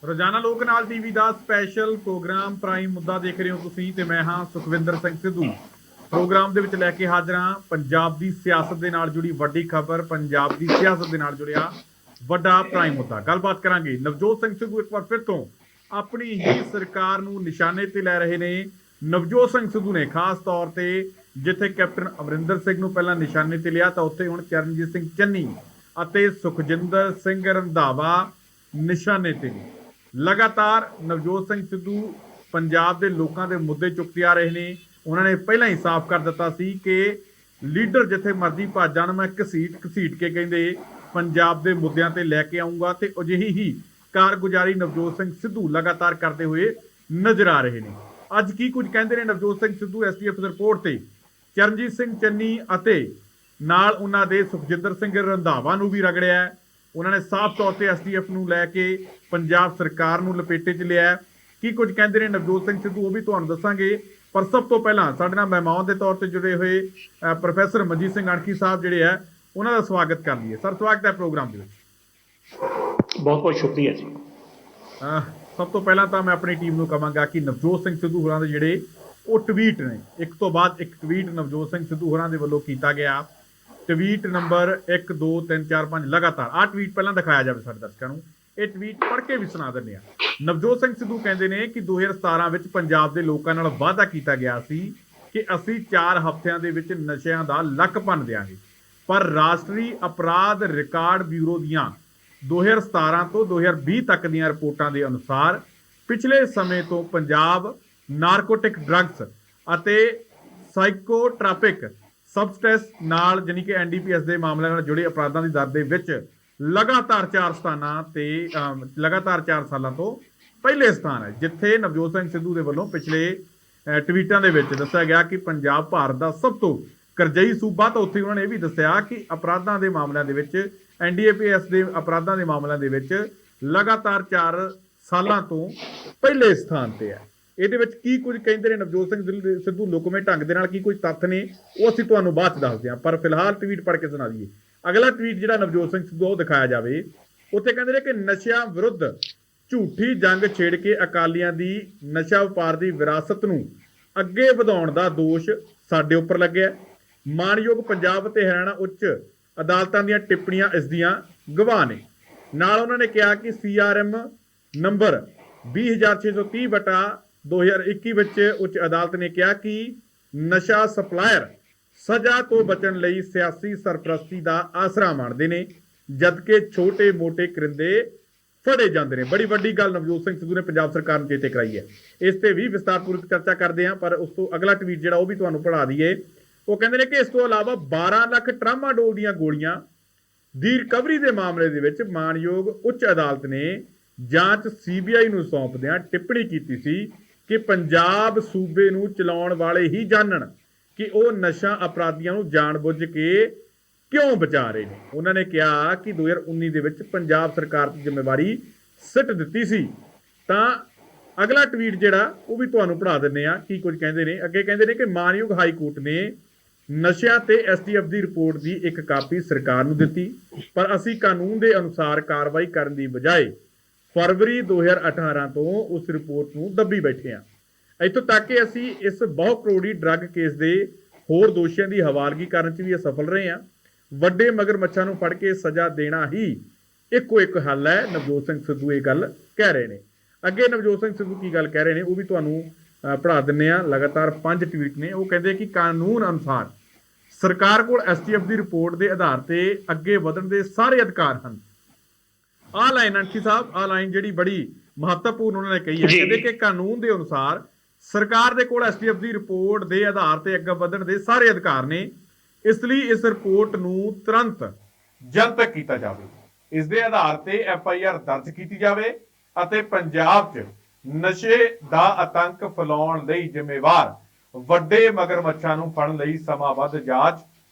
ਰੋਜ਼ਾਨਾ ਲੋਕ ਨਾਲ ਟੀਵੀ ਦਾ ਸਪੈਸ਼ਲ ਪ੍ਰੋਗਰਾਮ ਪ੍ਰਾਈਮ ਮੁੱਦਾ ਦੇਖ ਰਹੇ ਹੋ ਤੁਸੀਂ ਤੇ ਮੈਂ ਹਾਂ ਸੁਖਵਿੰਦਰ ਸਿੰਘ ਸਿੱਧੂ। ਪ੍ਰੋਗਰਾਮ ਦੇ ਵਿੱਚ ਲੈ ਕੇ ਹਾਜ਼ਰ ਹਾਂ ਪੰਜਾਬ ਦੀ ਸਿਆਸਤ ਦੇ ਨਾਲ ਜੁੜੀ ਵੱਡੀ ਖਬਰ, ਪੰਜਾਬ ਦੀ ਸਿਆਸਤ ਦੇ ਨਾਲ ਜੁੜਿਆ ਵੱਡਾ ਪ੍ਰਾਈਮ ਮੁੱਦਾ। ਗੱਲਬਾਤ ਕਰਾਂਗੇ। ਨਵਜੋਤ ਸਿੰਘ ਸਿੱਧੂ ਇੱਕ ਵਾਰ ਫਿਰ ਤੋਂ ਆਪਣੀ ਹੀ ਸਰਕਾਰ ਨੂੰ ਨਿਸ਼ਾਨੇ ਤੇ ਲੈ ਰਹੇ ਨੇ। ਨਵਜੋਤ ਸਿੰਘ ਸਿੱਧੂ ਨੇ ਖਾਸ ਤੌਰ ਤੇ ਜਿੱਥੇ ਕੈਪਟਨ ਅਮਰਿੰਦਰ ਸਿੰਘ ਨੂੰ ਪਹਿਲਾਂ ਨਿਸ਼ਾਨੇ ਤੇ ਲਿਆ ਤਾਂ ਉੱਥੇ ਹੁਣ ਚਰਨਜੀਤ ਸਿੰਘ ਚੰਨੀ ਅਤੇ ਸੁਖਜਿੰਦਰ ਸਿੰਘ ਰੰਧਾਵਾ ਨਿਸ਼ਾਨੇ ਤੇ ਨੇ। ਲਗਾਤਾਰ ਨਵਜੋਤ ਸਿੰਘ ਸਿੱਧੂ ਪੰਜਾਬ ਦੇ ਲੋਕਾਂ ਦੇ ਮੁੱਦੇ ਚੁੱਕਦੇ ਆ ਰਹੇ ਨੇ। ਉਹਨਾਂ ਨੇ ਪਹਿਲਾਂ ਹੀ ਸਾਫ਼ ਕਰ ਦਿੱਤਾ ਸੀ ਕਿ ਲੀਡਰ ਜਿੱਥੇ ਮਰਜ਼ੀ ਭੱਜ ਜਾਣ, ਮੈਂ ਘਸੀਟ ਕੇ ਕਹਿੰਦੇ ਪੰਜਾਬ ਦੇ ਮੁੱਦਿਆਂ ਤੇ ਲੈ ਕੇ ਆਊਂਗਾ ਤੇ ਅਜਿਹੀ ਹੀ ਕਾਰਗੁਜ਼ਾਰੀ ਨਵਜੋਤ ਸਿੰਘ ਸਿੱਧੂ ਲਗਾਤਾਰ ਕਰਦੇ ਹੋਏ ਨਜ਼ਰ ਆ ਰਹੇ ਨੇ। ਅੱਜ ਕੀ ਕੁਝ ਕਹਿੰਦੇ ਨੇ ਨਵਜੋਤ ਸਿੰਘ ਸਿੱਧੂ ਐਸਟੀਐਫ ਰਿਪੋਰਟ ਤੇ? ਚਰਨਜੀਤ ਸਿੰਘ ਚੰਨੀ ਅਤੇ ਨਾਲ ਉਹਨਾਂ ਦੇ ਸੁਖਜਿੰਦਰ ਸਿੰਘ ਰੰਧਾਵਾ ਨੂੰ ਵੀ ਰਗੜਿਆ। ਉਹਨਾਂ ਨੇ ਸਾਫ਼ ਤੌਰ ਤੇ ਐਸਟੀਐਫ ਨੂੰ ਲੈ ਕੇ ਪੰਜਾਬ ਸਰਕਾਰ ਨੂੰ ਲਪੇਟੇ 'ਚ ਲਿਆ। ਕੀ ਕੁਝ ਕਹਿੰਦੇ ਨੇ ਨਵਜੋਤ ਸਿੰਘ ਸਿੱਧੂ ਉਹ ਵੀ ਤੁਹਾਨੂੰ ਦੱਸਾਂਗੇ। ਪਰ ਸਭ ਤੋਂ ਪਹਿਲਾਂ ਸਾਡੇ ਨਾਲ ਮਹਿਮਾਨ ਦੇ ਤੌਰ ਤੇ ਜੁੜੇ ਹੋਏ ਪ੍ਰੋਫੈਸਰ ਮਨਜੀਤ ਸਿੰਘ ਅਣਖੀ ਸਾਹਿਬ ਜਿਹੜੇ ਆ ਉਹਨਾਂ ਦਾ ਸਵਾਗਤ ਕਰ ਲਈਏ। ਸਰ, ਸਵਾਗਤ ਹੈ ਪ੍ਰੋਗਰਾਮ ਦੇ ਵਿੱਚ। ਬਹੁਤ ਬਹੁਤ ਸ਼ੁਕਰੀਆ ਜੀ। ਸਭ ਤੋਂ ਪਹਿਲਾਂ ਤਾਂ ਮੈਂ ਆਪਣੀ ਟੀਮ ਨੂੰ ਕਹਾਂਗਾ ਕਿ ਨਵਜੋਤ ਸਿੰਘ ਸਿੱਧੂ ਹੋਰਾਂ ਦੇ ਜਿਹੜੇ ਉਹ ਟਵੀਟ ਨੇ, ਇੱਕ ਤੋਂ ਬਾਅਦ ਇੱਕ ਟਵੀਟ ਨਵਜੋਤ ਸਿੰਘ ਸਿੱਧੂ ਹੋਰਾਂ ਦੇ ਵੱਲੋਂ ਕੀਤਾ ਗਿਆ। ਟਵੀਟ ਨੰਬਰ 1 2 3 4 5 ਲਗਾਤਾਰ ਆਹ ਟਵੀਟ ਪਹਿਲਾਂ ਦਿਖਾਇਆ ਜਾਵੇ ਸਾਡੇ ਦਰਸ਼ਕਾਂ ਨੂੰ। ਇਹ ਟਵੀਟ ਪੜ੍ਹ ਕੇ ਵੀ ਸੁਣਾ ਦਿੰਦੇ ਆ। ਨਵਜੋਤ ਸਿੰਘ ਸਿੱਧੂ ਕਹਿੰਦੇ ਨੇ ਕਿ 2017 ਵਿੱਚ ਪੰਜਾਬ ਦੇ ਲੋਕਾਂ ਨਾਲ ਵਾਅਦਾ ਕੀਤਾ ਗਿਆ ਸੀ ਕਿ ਅਸੀਂ 4 ਹਫ਼ਤਿਆਂ ਦੇ ਵਿੱਚ ਨਸ਼ਿਆਂ ਦਾ ਲੱਕ ਭੰਨ ਦਿਆਂਗੇ, ਪਰ ਰਾਸ਼ਟਰੀ ਅਪਰਾਧ ਰਿਕਾਰਡ ਬਿਊਰੋ ਦੀਆਂ 2017 ਤੋਂ 2020 ਤੱਕ ਦੀਆਂ ਰਿਪੋਰਟਾਂ ਦੇ ਅਨੁਸਾਰ ਪਿਛਲੇ ਸਮੇਂ ਤੋਂ ਪੰਜਾਬ ਨਾਰਕੋਟਿਕ ਡਰੱਗਸ ਅਤੇ ਸਾਈਕੋਟ੍ਰਾਪਿਕ ਸਬਸਟੈਂਸ ਨਾਲ ਜਾਨੀ ਕਿ ਐਨਡੀਪੀਐਸ ਦੇ ਮਾਮਲਿਆਂ ਨਾਲ ਜੁੜੇ ਅਪਰਾਧਾਂ ਦੀ ਦਰ ਦੇ ਵਿੱਚ ਲਗਾਤਾਰ 4 ਸਥਾਨਾਂ ਤੇ ਲਗਾਤਾਰ 4 ਸਾਲਾਂ ਤੋਂ ਪਹਿਲੇ ਸਥਾਨ ਹੈ। ਜਿੱਥੇ ਨਵਜੋਤ ਸਿੰਘ ਸਿੱਧੂ ਦੇ ਵੱਲੋਂ ਪਿਛਲੇ ਟਵੀਟਾਂ ਦੇ ਵਿੱਚ ਦੱਸਿਆ ਗਿਆ ਕਿ ਪੰਜਾਬ ਭਾਰਤ ਦਾ ਸਭ ਤੋਂ ਕਰਜ਼ਈ ਸੂਬਾ, ਤਾਂ ਉੱਥੇ ਉਹਨਾਂ ਨੇ ਇਹ ਵੀ ਦੱਸਿਆ ਕਿ ਅਪਰਾਧਾਂ ਦੇ ਮਾਮਲਿਆਂ ਦੇ ਵਿੱਚ ਐਨਡੀਪੀਐਸ ਦੇ ਅਪਰਾਧਾਂ ਦੇ ਮਾਮਲਿਆਂ ਦੇ ਵਿੱਚ ਲਗਾਤਾਰ 4 ਸਾਲਾਂ ਤੋਂ ਪਹਿਲੇ ਸਥਾਨ ਤੇ ਹੈ। ਇਹਦੇ ਵਿੱਚ ਕੀ ਕੁਝ ਕਹਿੰਦੇ ਨੇ ਨਵਜੋਤ ਸਿੰਘ ਸਿੱਧੂ ਲੁਕਵੇਂ ਢੰਗ ਦੇ ਨਾਲ, ਕੀ ਕੁਝ ਤੱਥ ਨੇ ਉਹ ਅਸੀਂ ਤੁਹਾਨੂੰ ਬਾਅਦ ਚ ਦੱਸਦੇ ਹਾਂ। ਪਰ ਫਿਲਹਾਲ ਟਵੀਟ ਪੜ੍ਹ ਕੇ ਸੁਣਾ ਦਈਏ। ਅਗਲਾ ਟਵੀਟ ਜਿਹੜਾ ਨਵਜੋਤ ਸਿੰਘ ਸਿੱਧੂ ਉਹ ਦਿਖਾਇਆ ਜਾਵੇ। ਉੱਥੇ ਕਹਿੰਦੇ ਨੇ ਕਿ ਨਸ਼ਿਆਂ ਵਿਰੁੱਧ ਝੂਠੀ ਜੰਗ ਛੇੜ ਕੇ ਅਕਾਲੀਆਂ ਦੀ ਨਸ਼ਾ ਵਪਾਰ ਦੀ ਵਿਰਾਸਤ ਨੂੰ ਅੱਗੇ ਵਧਾਉਣ ਦਾ ਦੋਸ਼ ਸਾਡੇ ਉੱਪਰ ਲੱਗਿਆ। ਮਾਣਯੋਗ ਪੰਜਾਬ ਅਤੇ ਹਰਿਆਣਾ ਉੱਚ ਅਦਾਲਤਾਂ ਦੀਆਂ ਟਿੱਪਣੀਆਂ ਇਸ ਦੀਆਂ ਗਵਾਹ ਨੇ। ਨਾਲ ਉਹਨਾਂ ਨੇ ਕਿਹਾ ਕਿ CRM ਨੰਬਰ 20630/2021 ਵਿੱਚ ਉੱਚ ਅਦਾਲਤ ਨੇ ਕਿਹਾ ਕਿ ਨਸ਼ਾ ਸਪਲਾਇਰ ਸਜ਼ਾ ਤੋਂ ਬਚਣ ਲਈ ਸਿਆਸੀ ਸਰਪ੍ਰਸਤੀ ਦਾ ਆਸਰਾ ਮਾਣਦੇ ਨੇ, ਜਦਕਿ ਛੋਟੇ-ਮੋਟੇ ਕਰਿੰਦੇ ਫੜੇ ਜਾਂਦੇ ਨੇ। ਬੜੀ ਵੱਡੀ ਗੱਲ ਨਵਜੋਤ ਸਿੰਘ ਸਿੱਧੂ ਨੇ ਪੰਜਾਬ ਸਰਕਾਰ ਨੂੰ ਚੇਤੇ ਕਰਾਈ ਹੈ। ਇਸ ਤੇ ਵੀ ਵਿਸਤਾਰਪੂਰਵਕ ਚਰਚਾ ਕਰਦੇ ਹਾਂ, ਪਰ ਉਸ ਤੋਂ ਅਗਲਾ ਟਵੀਟ ਜਿਹੜਾ ਉਹ ਵੀ ਤੁਹਾਨੂੰ ਪੜ੍ਹਾ ਦਈਏ। ਉਹ ਕਹਿੰਦੇ ਨੇ ਕਿ ਇਸ ਤੋਂ ਇਲਾਵਾ 12 ਲੱਖ ਟਰਾਮਾਡੋਲ ਦੀਆਂ ਗੋਲੀਆਂ ਦੀ ਰਿਕਵਰੀ ਦੇ ਮਾਮਲੇ ਦੇ ਵਿੱਚ ਮਾਣਯੋਗ ਉੱਚ ਅਦਾਲਤ ਨੇ ਜਾਂਚ CBI ਨੂੰ ਸੌਂਪਦਿਆਂ ਟਿੱਪਣੀ ਕੀਤੀ ਸੀ ਕਿ ਪੰਜਾਬ ਸੂਬੇ ਨੂੰ ਚਲਾਉਣ ਵਾਲੇ ਹੀ ਜਾਣਨ ਕਿ ਉਹ ਨਸ਼ਾ ਅਪਰਾਧੀਆਂ ਨੂੰ ਜਾਣਬੁੱਝ ਕੇ ਕਿਉਂ ਬਚਾ ਰਹੇ ਨੇ। ਉਹਨਾਂ ਨੇ ਕਿਹਾ ਕਿ 2019 ਦੇ ਵਿੱਚ ਪੰਜਾਬ ਸਰਕਾਰ ਦੀ ਜ਼ਿੰਮੇਵਾਰੀ ਸਿੱਟ ਦਿੱਤੀ ਸੀ। ਤਾਂ ਅਗਲਾ ਟਵੀਟ ਜਿਹੜਾ ਉਹ ਵੀ ਤੁਹਾਨੂੰ ਪੜ੍ਹਾ ਦਿੰਦੇ ਆ ਕੀ ਕੁਝ ਕਹਿੰਦੇ ਨੇ। ਅੱਗੇ ਕਹਿੰਦੇ ਨੇ ਕਿ ਮਾਣਯੋਗ ਹਾਈ ਕੋਰਟ ਨੇ ਨਸ਼ਿਆਂ ਤੇ STF ਦੀ ਰਿਪੋਰਟ ਦੀ ਇੱਕ ਕਾਪੀ ਸਰਕਾਰ ਨੂੰ ਦਿੱਤੀ, ਪਰ ਅਸੀਂ ਕਾਨੂੰਨ ਦੇ ਅਨੁਸਾਰ ਕਾਰਵਾਈ ਕਰਨ ਦੀ ਬਜਾਏ ਫਰਵਰੀ 2018 ਤੋਂ ਉਸ ਰਿਪੋਰਟ ਨੂੰ ਦੱਬੀ ਬੈਠੇ ਹਾਂ। ਇੱਥੋਂ ਤੱਕ ਕਿ ਅਸੀਂ ਇਸ ਬਹੁ ਕਰੋੜੀ ਡਰੱਗ ਕੇਸ ਦੇ ਹੋਰ ਦੋਸ਼ੀਆਂ ਦੀ ਹਵਾਲਗੀ ਕਰਨ 'ਚ ਵੀ ਅਸਫਲ ਰਹੇ ਹਾਂ। ਵੱਡੇ ਮਗਰਮੱਛਾਂ ਨੂੰ ਫੜ ਕੇ ਸਜ਼ਾ ਦੇਣਾ ਹੀ ਇੱਕੋ ਇੱਕ ਹੱਲ ਹੈ। ਨਵਜੋਤ ਸਿੰਘ ਸਿੱਧੂ ਇਹ ਗੱਲ ਕਹਿ ਰਹੇ ਨੇ। ਅੱਗੇ ਨਵਜੋਤ ਸਿੰਘ ਸਿੱਧੂ ਕੀ ਗੱਲ ਕਹਿ ਰਹੇ ਨੇ ਉਹ ਵੀ ਤੁਹਾਨੂੰ ਪੜ੍ਹਾ ਦਿੰਦੇ ਆ। ਲਗਾਤਾਰ 5 ਟਵੀਟ ਨੇ। ਉਹ ਕਹਿੰਦੇ ਕਿ ਕਾਨੂੰਨ ਅਨੁਸਾਰ ਸਰਕਾਰ ਕੋਲ STF ਦੀ ਰਿਪੋਰਟ ਦੇ ਆਧਾਰ ਤੇ ਅੱਗੇ ਵਧਣ ਦੇ ਸਾਰੇ ਅਧਿਕਾਰ ਹਨ। ਆਹ ਲਾਈਨ ਅਣਖੀ ਸਾਹਿਬ, ਆਹ ਲਾਈਨ ਜਿਹੜੀ ਬੜੀ ਮਹੱਤਵਪੂਰਨ ਉਹਨਾਂ ਨੇ ਕਹੀ ਹੈ। ਕਹਿੰਦੇ ਕਿ ਕਾਨੂੰਨ ਦੇ ਅਨੁਸਾਰ ਸਰਕਾਰ ਦੇ ਕੋਲ STF ਦੀ ਰਿਪੋਰਟ ਦੇ ਆਧਾਰ ਤੇ ਅੱਗੇ ਵਧਣ ਦੇ ਸਾਰੇ ਅਧਿਕਾਰ ਨੇ। ਇਸ ਲਈ ਇਸ ਰਿਪੋਰਟ ਨੂੰ ਤੁਰੰਤ ਜਨਤਕ ਕੀਤਾ ਜਾਵੇ, ਇਸ ਦੇ ਆਧਾਰ ਤੇ FIR ਦਰਜ ਕੀਤੀ ਜਾਵੇ ਅਤੇ ਪੰਜਾਬ 'ਚ ਨਸ਼ੇ ਦਾ ਆਤੰਕ ਫੈਲਾਉਣ ਲਈ ਜ਼ਿੰਮੇਵਾਰ ਵੱਡੇ ਮਗਰਮੱਛਾਂ ਨੂੰ ਫੜਨ ਲਈ ਸਮਾਂਬੱਧ ਜਾਂਚ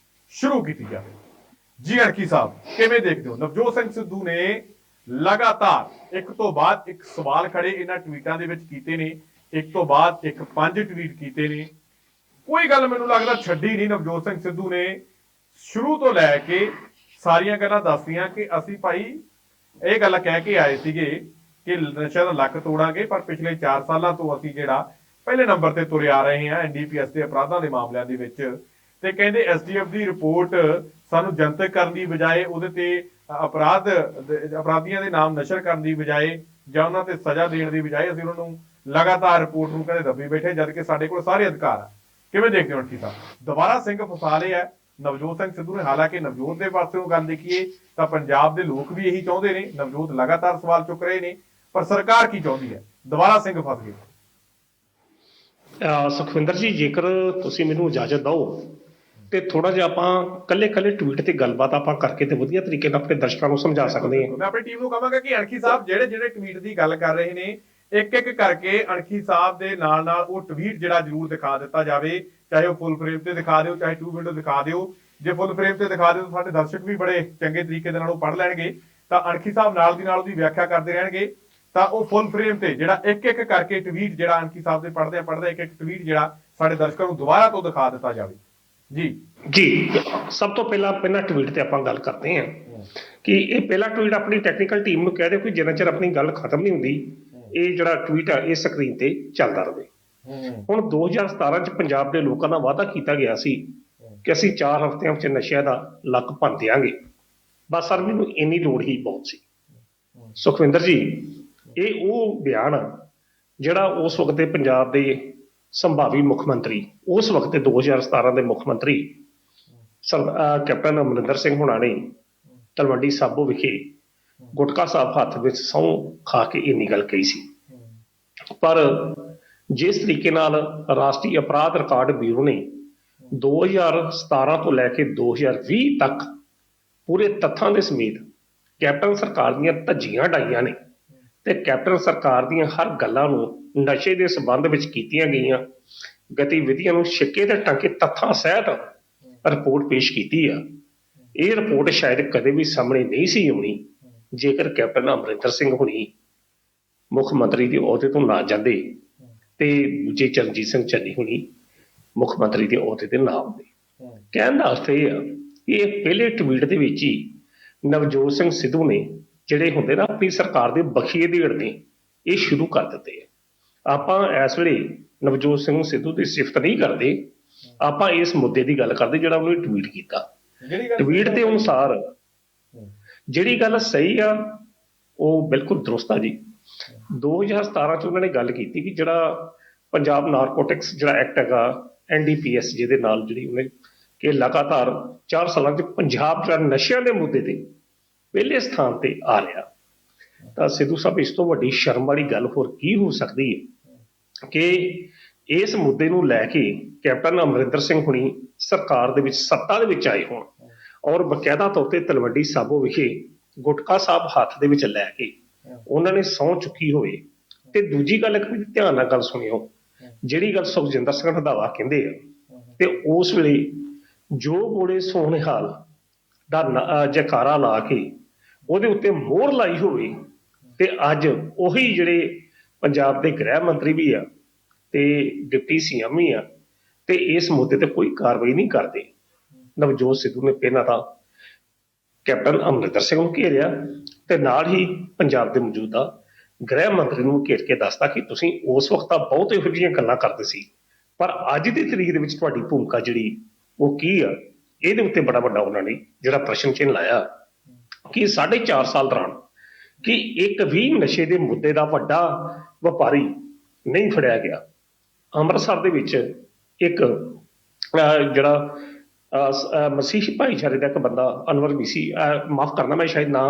ਸ਼ੁਰੂ ਕੀਤੀ ਜਾਵੇ। ਜੀ ਅਣਖੀ ਸਾਹਿਬ, ਕਿਵੇਂ ਦੇਖਦੇ ਹੋ? ਨਵਜੋਤ ਸਿੰਘ ਸਿੱਧੂ ਨੇ ਲਗਾਤਾਰ ਇੱਕ ਤੋਂ ਬਾਅਦ ਇੱਕ ਸਵਾਲ ਖੜੇ ਇਹਨਾਂ ਟਵੀਟਾਂ ਦੇ ਵਿੱਚ ਕੀਤੇ ਨੇ। ਇੱਕ ਤੋਂ ਬਾਅਦ ਇੱਕ 5 ਟਵੀਟ ਕੀਤੇ ਨੇ। ਕੋਈ ਗੱਲ ਮੈਨੂੰ ਲੱਗਦਾ ਛੱਡੀ ਨਹੀਂ ਨਵਜੋਤ ਸਿੰਘ ਸਿੱਧੂ ਨੇ। ਸ਼ੁਰੂ ਤੋਂ ਲੈ ਕੇ ਸਾਰੀਆਂ ਗੱਲਾਂ ਦੱਸਦੀਆਂ ਕਿ ਅਸੀਂ ਭਾਈ ਇਹ ਗੱਲ ਕਹਿ ਕੇ ਆਏ ਸੀਗੇ ਕਿ ਨਸ਼ਾ ਦਾ ਲੱਕ ਤੋੜਾਂਗੇ, ਪਰ ਪਿਛਲੇ 4 ਸਾਲਾਂ ਤੋਂ ਅਸੀਂ ਜਿਹੜਾ ਪਹਿਲੇ ਨੰਬਰ ਤੇ ਤੁਰੇ ਆ ਰਹੇ ਹਾਂ NDPS ਦੇ ਅਪਰਾਧਾਂ ਦੇ ਮਾਮਲਿਆਂ ਦੇ ਵਿੱਚ। ਤੇ ਕਹਿੰਦੇ STF ਦੀ ਰਿਪੋਰਟ ਸਾਨੂੰ ਜਨਤਕ ਕਰਨ ਦੀ ਬਜਾਏ ਉਹਦੇ ਤੇ ਅਪਰਾਧੀਆਂ ਦੇ ਨਾਮ ਨਸ਼ਰ ਕਰਨ ਦੀ ਬਜਾਏ ਜਾਂ ਉਹਨਾਂ ਤੇ ਸਜ਼ਾ ਦੇਣ ਦੀ ਬਜਾਏ ਅਸੀਂ ਉਹਨਾਂ ਨੂੰ ਲਗਾਤਾਰ ਰਿਪੋਰਟ ਨੂੰ ਕਹਿੰਦੇ ਦੱਬੀ ਬੈਠੇ, ਜਦ ਕਿ ਸਾਡੇ ਕੋਲ ਸਾਰੇ ਅਧਿਕਾਰ ਆ। ਕਿਵੇਂ ਦੇਖਦੇ ਹੋ ਅਣਖੀ ਸਾਹਿਬ? ਦੁਬਾਰਾ ਸਿੰਘ ਫਸਾ ਲਏ ਹੈ ਨਵਜੋਤ ਸਿੰਘ ਸਿੱਧੂ ਨੇ। ਹਾਲਾਂਕਿ ਨਵਜੋਤ ਦੇ ਪਾਸਿਓਂ ਗੱਲ ਦੇਖੀਏ ਤਾਂ ਪੰਜਾਬ ਦੇ ਲੋਕ ਵੀ ਇਹੀ ਚਾਹੁੰਦੇ ਨੇ, ਨਵਜੋਤ ਲਗਾਤਾਰ ਸਵਾਲ ਚੁੱਕ ਰਹੇ ਨੇ, ਪਰ ਸਰਕਾਰ ਕੀ ਚਾਹੁੰਦੀ ਹੈ? ਦੁਬਾਰਾ ਸਿੰਘ ਫਸ ਗਏ। ਸੁਖਵਿੰਦਰ ਜੀ, ਜੇਕਰ ਤੁਸੀਂ ਮੈਨੂੰ ਇਜਾਜ਼ਤ ਦਿਓ ਤੇ ਥੋੜਾ ਜਿਹਾ ਆਪਾਂ ਕੱਲੇ ਟਵੀਟ ਤੇ ਗੱਲਬਾਤ ਆਪਾਂ ਕਰਕੇ ਤੇ ਵਧੀਆ ਤਰੀਕੇ ਨਾਲ ਆਪਣੇ ਦਰਸ਼ਕਾਂ ਨੂੰ ਸਮਝਾ ਸਕਦੇ ਹਾਂ। ਮੈਂ ਆਪਣੀ ਟੀਮ ਨੂੰ ਕਹਾਂਗਾ ਕਿ ਅਣਖੀ ਸਾਹਿਬ ਜਿਹੜੇ ਟਵੀਟ ਦੀ ਗੱਲ ਕਰ ਰਹੇ ਨੇ, ਇੱਕ ਇੱਕ ਕਰਕੇ ਅਣਖੀ ਸਾਹਿਬ ਦੇ ਨਾਲ ਉਹ ਟਵੀਟ ਜਿਹੜਾ ਜ਼ਰੂਰ ਦਿਖਾ ਦਿੱਤਾ ਜਾਵੇ, ਚਾਹੇ ਉਹ ਫੁੱਲ ਫਰੇਮ ਤੇ ਦਿਖਾ ਦਿਓ, ਚਾਹੇ 2 ਵਿੰਡੋ ਦਿਖਾ ਦਿਓ। ਜੇ ਫੁੱਲ ਫਰੇਮ ਤੇ ਦਿਖਾ ਦਿਓ ਤਾਂ ਸਾਡੇ ਦਰਸ਼ਕ ਵੀ ਬੜੇ ਚੰਗੇ ਤਰੀਕੇ ਦੇ ਨਾਲ ਉਹ ਪੜ੍ਹ ਲੈਣਗੇ, ਤਾਂ ਅਣਖੀ ਸਾਹਿਬ ਨਾਲ ਦੀ ਨਾਲ ਉਹਦੀ ਵਿਆਖਿਆ ਕਰਦੇ ਰਹਿਣਗੇ। ਤਾਂ ਉਹ ਫੁੱਲ ਫਰੇਮ ਤੇ ਜਿਹੜਾ ਇੱਕ ਇੱਕ ਕਰਕੇ ਟਵੀਟ ਜਿਹੜਾ ਅਣਖੀ ਸਾਹਿਬ ਦੇ ਪੜ੍ਹਦੇ ਇੱਕ ਇੱਕ ਟਵੀਟ ਜਿਹੜਾ ਸਾਡੇ ਦਰਸ਼ਕਾਂ ਨੂੰ ਦੁਬਾਰਾ ਤੋਂ ਦਿਖਾ ਦਿੱਤਾ ਜਾਵੇ। ਜੀ ਸਭ ਤੋਂ ਪਹਿਲਾਂ ਟਵੀਟ ਤੇ ਆਪਾਂ ਗੱਲ ਕਰਦੇ ਹਾਂ ਕਿ ਇਹ ਪਹਿਲਾ ਟਵੀਟ ਆਪਣੀ ਟੈਕਨੀਕਲ ਟੀਮ ਨੂੰ ਕਹਿ ਦਿਓ ਕਿ ਜਿੰਨਾ ਚਿਰ ਆਪਣੀ ਗੱਲ ਖਤਮ ਨਹੀਂ ਹੁੰਦੀ ਇਹ ਜਿਹੜਾ ਟਵੀਟ ਆ ਇਹ ਸਕਰੀਨ ਤੇ ਚੱਲਦਾ ਰਹੇ। ਹੁਣ 2017 ਚ ਪੰਜਾਬ ਦੇ ਲੋਕਾਂ ਦਾ ਵਾਅਦਾ ਕੀਤਾ ਗਿਆ ਸੀ ਕਿ ਅਸੀਂ 4 ਹਫ਼ਤਿਆਂ ਵਿੱਚ ਨਸ਼ਿਆਂ ਦਾ ਲੱਕ ਭੰਨ ਦਿਆਂਗੇ। ਬਸ ਸਰ, ਮੈਨੂੰ ਇੰਨੀ ਲੋੜ ਹੀ ਬਹੁਤ ਸੀ। ਸੁਖਵਿੰਦਰ ਜੀ, ਇਹ ਉਹ ਬਿਆਨ ਜਿਹੜਾ ਉਸ ਵਕਤ ਦੇ ਪੰਜਾਬ ਦੇ ਸੰਭਾਵੀ ਮੁੱਖ ਮੰਤਰੀ, ਉਸ ਵਕਤ ਦੇ 2017 ਦੇ ਮੁੱਖ ਮੰਤਰੀ ਕੈਪਟਨ ਅਮਰਿੰਦਰ ਸਿੰਘ ਹੁਣਾਂ ਨੇ ਤਲਵੰਡੀ ਸਾਬੋ ਵਿਖੇ ਗੁਟਕਾ ਸਾਹਿਬ ਹੱਥ ਵਿੱਚ ਸਹੁੰ ਖਾ ਕੇ ਇੰਨੀ ਗੱਲ ਕਹੀ ਸੀ। ਪਰ ਜਿਸ ਤਰੀਕੇ ਨਾਲ ਰਾਸ਼ਟਰੀ ਅਪਰਾਧ ਰਿਕਾਰਡ ਬਿਊਰੋ ਨੇ 2017 ਤੋਂ ਲੈ ਕੇ 2020 ਤੱਕ ਪੂਰੇ ਤੱਥਾਂ ਦੇ ਸਮੇਤ ਕੈਪਟਨ ਸਰਕਾਰ ਦੀਆਂ ਧੱਜੀਆਂ ਡਾਈਆਂ ਨੇ ਤੇ ਕੈਪਟਨ ਸਰਕਾਰ ਦੀਆਂ ਹਰ ਗੱਲਾਂ ਨੂੰ ਨਸ਼ੇ ਦੇ ਸੰਬੰਧ ਵਿੱਚ ਕੀਤੀਆਂ ਗਈਆਂ ਗਤੀਵਿਧੀਆਂ ਨੂੰ ਛਿੱਕੇ ਤੇ ਟੰਕੇ ਤੱਥਾਂ ਸਹਿਤ ਰਿਪੋਰਟ ਪੇਸ਼ ਕੀਤੀ ਆ। ਇਹ ਰਿਪੋਰਟ ਸ਼ਾਇਦ ਕਦੇ ਵੀ ਸਾਹਮਣੇ ਨਹੀਂ ਸੀ ਆਉਣੀ ਜੇਕਰ ਕੈਪਟਨ ਅਮਰਿੰਦਰ ਸਿੰਘ ਹੁਣੀ ਮੁੱਖ ਮੰਤਰੀ ਦੇ ਅਹੁਦੇ ਤੋਂ ਨਾ ਜਾਂਦੇ ਤੇ ਦੂਜੇ ਚਰਨਜੀਤ ਸਿੰਘ ਚੰਨੀ ਹੁਣੀ ਮੁੱਖ ਮੰਤਰੀ ਦੇ ਅਹੁਦੇ ਤੇ ਨਾ ਆਉਂਦੇ। ਕਹਿਣ ਦਾ ਅਰਥ ਇਹ ਆ ਕਿ ਇਹ ਪਹਿਲੇ ਟਵੀਟ ਦੇ ਵਿੱਚ ਹੀ ਨਵਜੋਤ ਸਿੰਘ ਸਿੱਧੂ ਨੇ ਜਿਹੜੇ ਹੁੰਦੇ ਨਾ ਆਪਣੀ ਸਰਕਾਰ ਦੇ ਬਖੀਏ ਦੇਣ ਨੇ ਇਹ ਸ਼ੁਰੂ ਕਰ ਦਿੱਤੇ ਆ। ਆਪਾਂ ਇਸ ਵੇਲੇ ਨਵਜੋਤ ਸਿੰਘ ਸਿੱਧੂ ਦੀ ਸਿਫਤ ਨਹੀਂ ਕਰਦੇ, ਆਪਾਂ ਇਸ ਮੁੱਦੇ ਦੀ ਗੱਲ ਕਰਦੇ ਜਿਹੜਾ ਉਹਨੇ ਟਵੀਟ ਕੀਤਾ। ਟਵੀਟ ਦੇ ਅਨੁਸਾਰ ਜਿਹੜੀ ਗੱਲ ਸਹੀ ਆ ਉਹ ਬਿਲਕੁਲ ਦਰੁਸਤ ਆ ਜੀ। 2017 ਚ ਉਹਨਾਂ ਨੇ ਗੱਲ ਕੀਤੀ ਕਿ ਜਿਹੜਾ ਪੰਜਾਬ ਨਾਰਕੋਟਿਕਸ ਜਿਹੜਾ ਐਕਟ ਹੈਗਾ NDPS, ਜਿਹਦੇ ਨਾਲ ਜਿਹੜੀ ਉਹਨੇ ਕਿ ਲਗਾਤਾਰ 4 ਸਾਲਾਂ ਚ ਪੰਜਾਬ ਚ ਨਸ਼ਿਆਂ ਦੇ ਮੁੱਦੇ ਤੇ ਪਹਿਲੇ ਸਥਾਨ ਤੇ ਆ ਰਿਹਾ। ਤਾਂ ਸਿੱਧੂ ਸਾਹਿਬ, ਇਸ ਤੋਂ ਵੱਡੀ ਸ਼ਰਮ ਵਾਲੀ ਗੱਲ ਹੋਰ ਕੀ ਹੋ ਸਕਦੀ ਹੈ ਕਿ ਇਸ ਮੁੱਦੇ ਨੂੰ ਲੈ ਕੇ ਕੈਪਟਨ ਅਮਰਿੰਦਰ ਸਿੰਘ ਹੁਣੀ ਸਰਕਾਰ ਦੇ ਵਿੱਚ ਸੱਤਾ ਦੇ ਵਿੱਚ ਆਏ ਹੋਣ ਔਰ ਬਕਾਇਦਾ ਤੌਰ ਤੇ ਤਲਵੰਡੀ ਸਾਬੋ ਵਿਖੇ ਗੁਟਕਾ ਸਾਹਿਬ ਹੱਥ ਦੇ ਵਿੱਚ ਲੈ ਕੇ ਉਹਨਾਂ ਨੇ ਸਹੁੰ ਚੁੱਕੀ ਹੋਵੇ। ਤੇ ਦੂਜੀ ਗੱਲ, ਇੱਕ ਵੀ ਧਿਆਨ ਨਾਲ ਗੱਲ ਸੁਣਿਓ, ਜਿਹੜੀ ਗੱਲ ਸੁਖਜਿੰਦਰ ਸਿੰਘ ਰੰਧਾਵਾ ਕਹਿੰਦੇ ਆ ਤੇ ਉਸ ਵੇਲੇ ਜੋ ਬੋਲੇ ਸੋਹਣਹਾਲ ਦਾ ਜੈਕਾਰਾ ਲਾ ਕੇ ਉਹਦੇ ਉੱਤੇ ਮੋਹਰ ਲਾਈ ਹੋਵੇ ਤੇ ਅੱਜ ਉਹੀ ਜਿਹੜੇ ਪੰਜਾਬ ਦੇ ਗ੍ਰਹਿ ਮੰਤਰੀ ਵੀ ਆ ਤੇ ਡਿਪਟੀ CM ਵੀ ਆ ਤੇ ਇਸ ਮੁੱਦੇ ਤੇ ਕੋਈ ਕਾਰਵਾਈ ਨਹੀਂ ਕਰਦੇ। ਨਵਜੋਤ ਸਿੱਧੂ ਨੇ ਪਹਿਲਾਂ ਤਾਂ ਕੈਪਟਨ ਅਮਰਿੰਦਰ ਸਿੰਘ ਨੂੰ ਘੇਰਿਆ ਤੇ ਨਾਲ ਹੀ ਪੰਜਾਬ ਦੇ ਮੌਜੂਦਾ ਗ੍ਰਹਿ ਮੰਤਰੀ ਨੂੰ ਘੇਰ ਕੇ ਦੱਸਦਾ ਕਿ ਤੁਸੀਂ ਉਸ ਵਕਤ ਤਾਂ ਬਹੁਤ ਇਹੋ ਜਿਹੀਆਂ ਗੱਲਾਂ ਕਰਦੇ ਸੀ, ਪਰ ਅੱਜ ਦੀ ਤਰੀਕ ਦੇ ਵਿੱਚ ਤੁਹਾਡੀ ਭੂਮਿਕਾ ਜਿਹੜੀ ਉਹ ਕੀ ਆ। ਇਹਦੇ ਉੱਤੇ ਬੜਾ ਵੱਡਾ ਉਹਨਾਂ ਨੇ ਜਿਹੜਾ ਪ੍ਰਸ਼ਨ ਚਿੰਨ੍ਹ ਲਾਇਆ ਕਿ 4.5 ਸਾਲ ਦੌਰਾਨ ਕਿ ਇੱਕ ਵੀ ਨਸ਼ੇ ਦੇ ਮੁੱਦੇ ਦਾ ਵੱਡਾ ਵਪਾਰੀ ਨਹੀਂ ਫੜਿਆ ਗਿਆ। ਅੰਮ੍ਰਿਤਸਰ ਦੇ ਵਿੱਚ ਇੱਕ ਜਿਹੜਾ ਮਸੀਹੀ ਭਾਈਚਾਰੇ ਦਾ ਇੱਕ ਬੰਦਾ ਅਨਵਰ BC, ਮਾਫ ਕਰਨਾ ਮੈਂ ਸ਼ਾਇਦ ਨਾ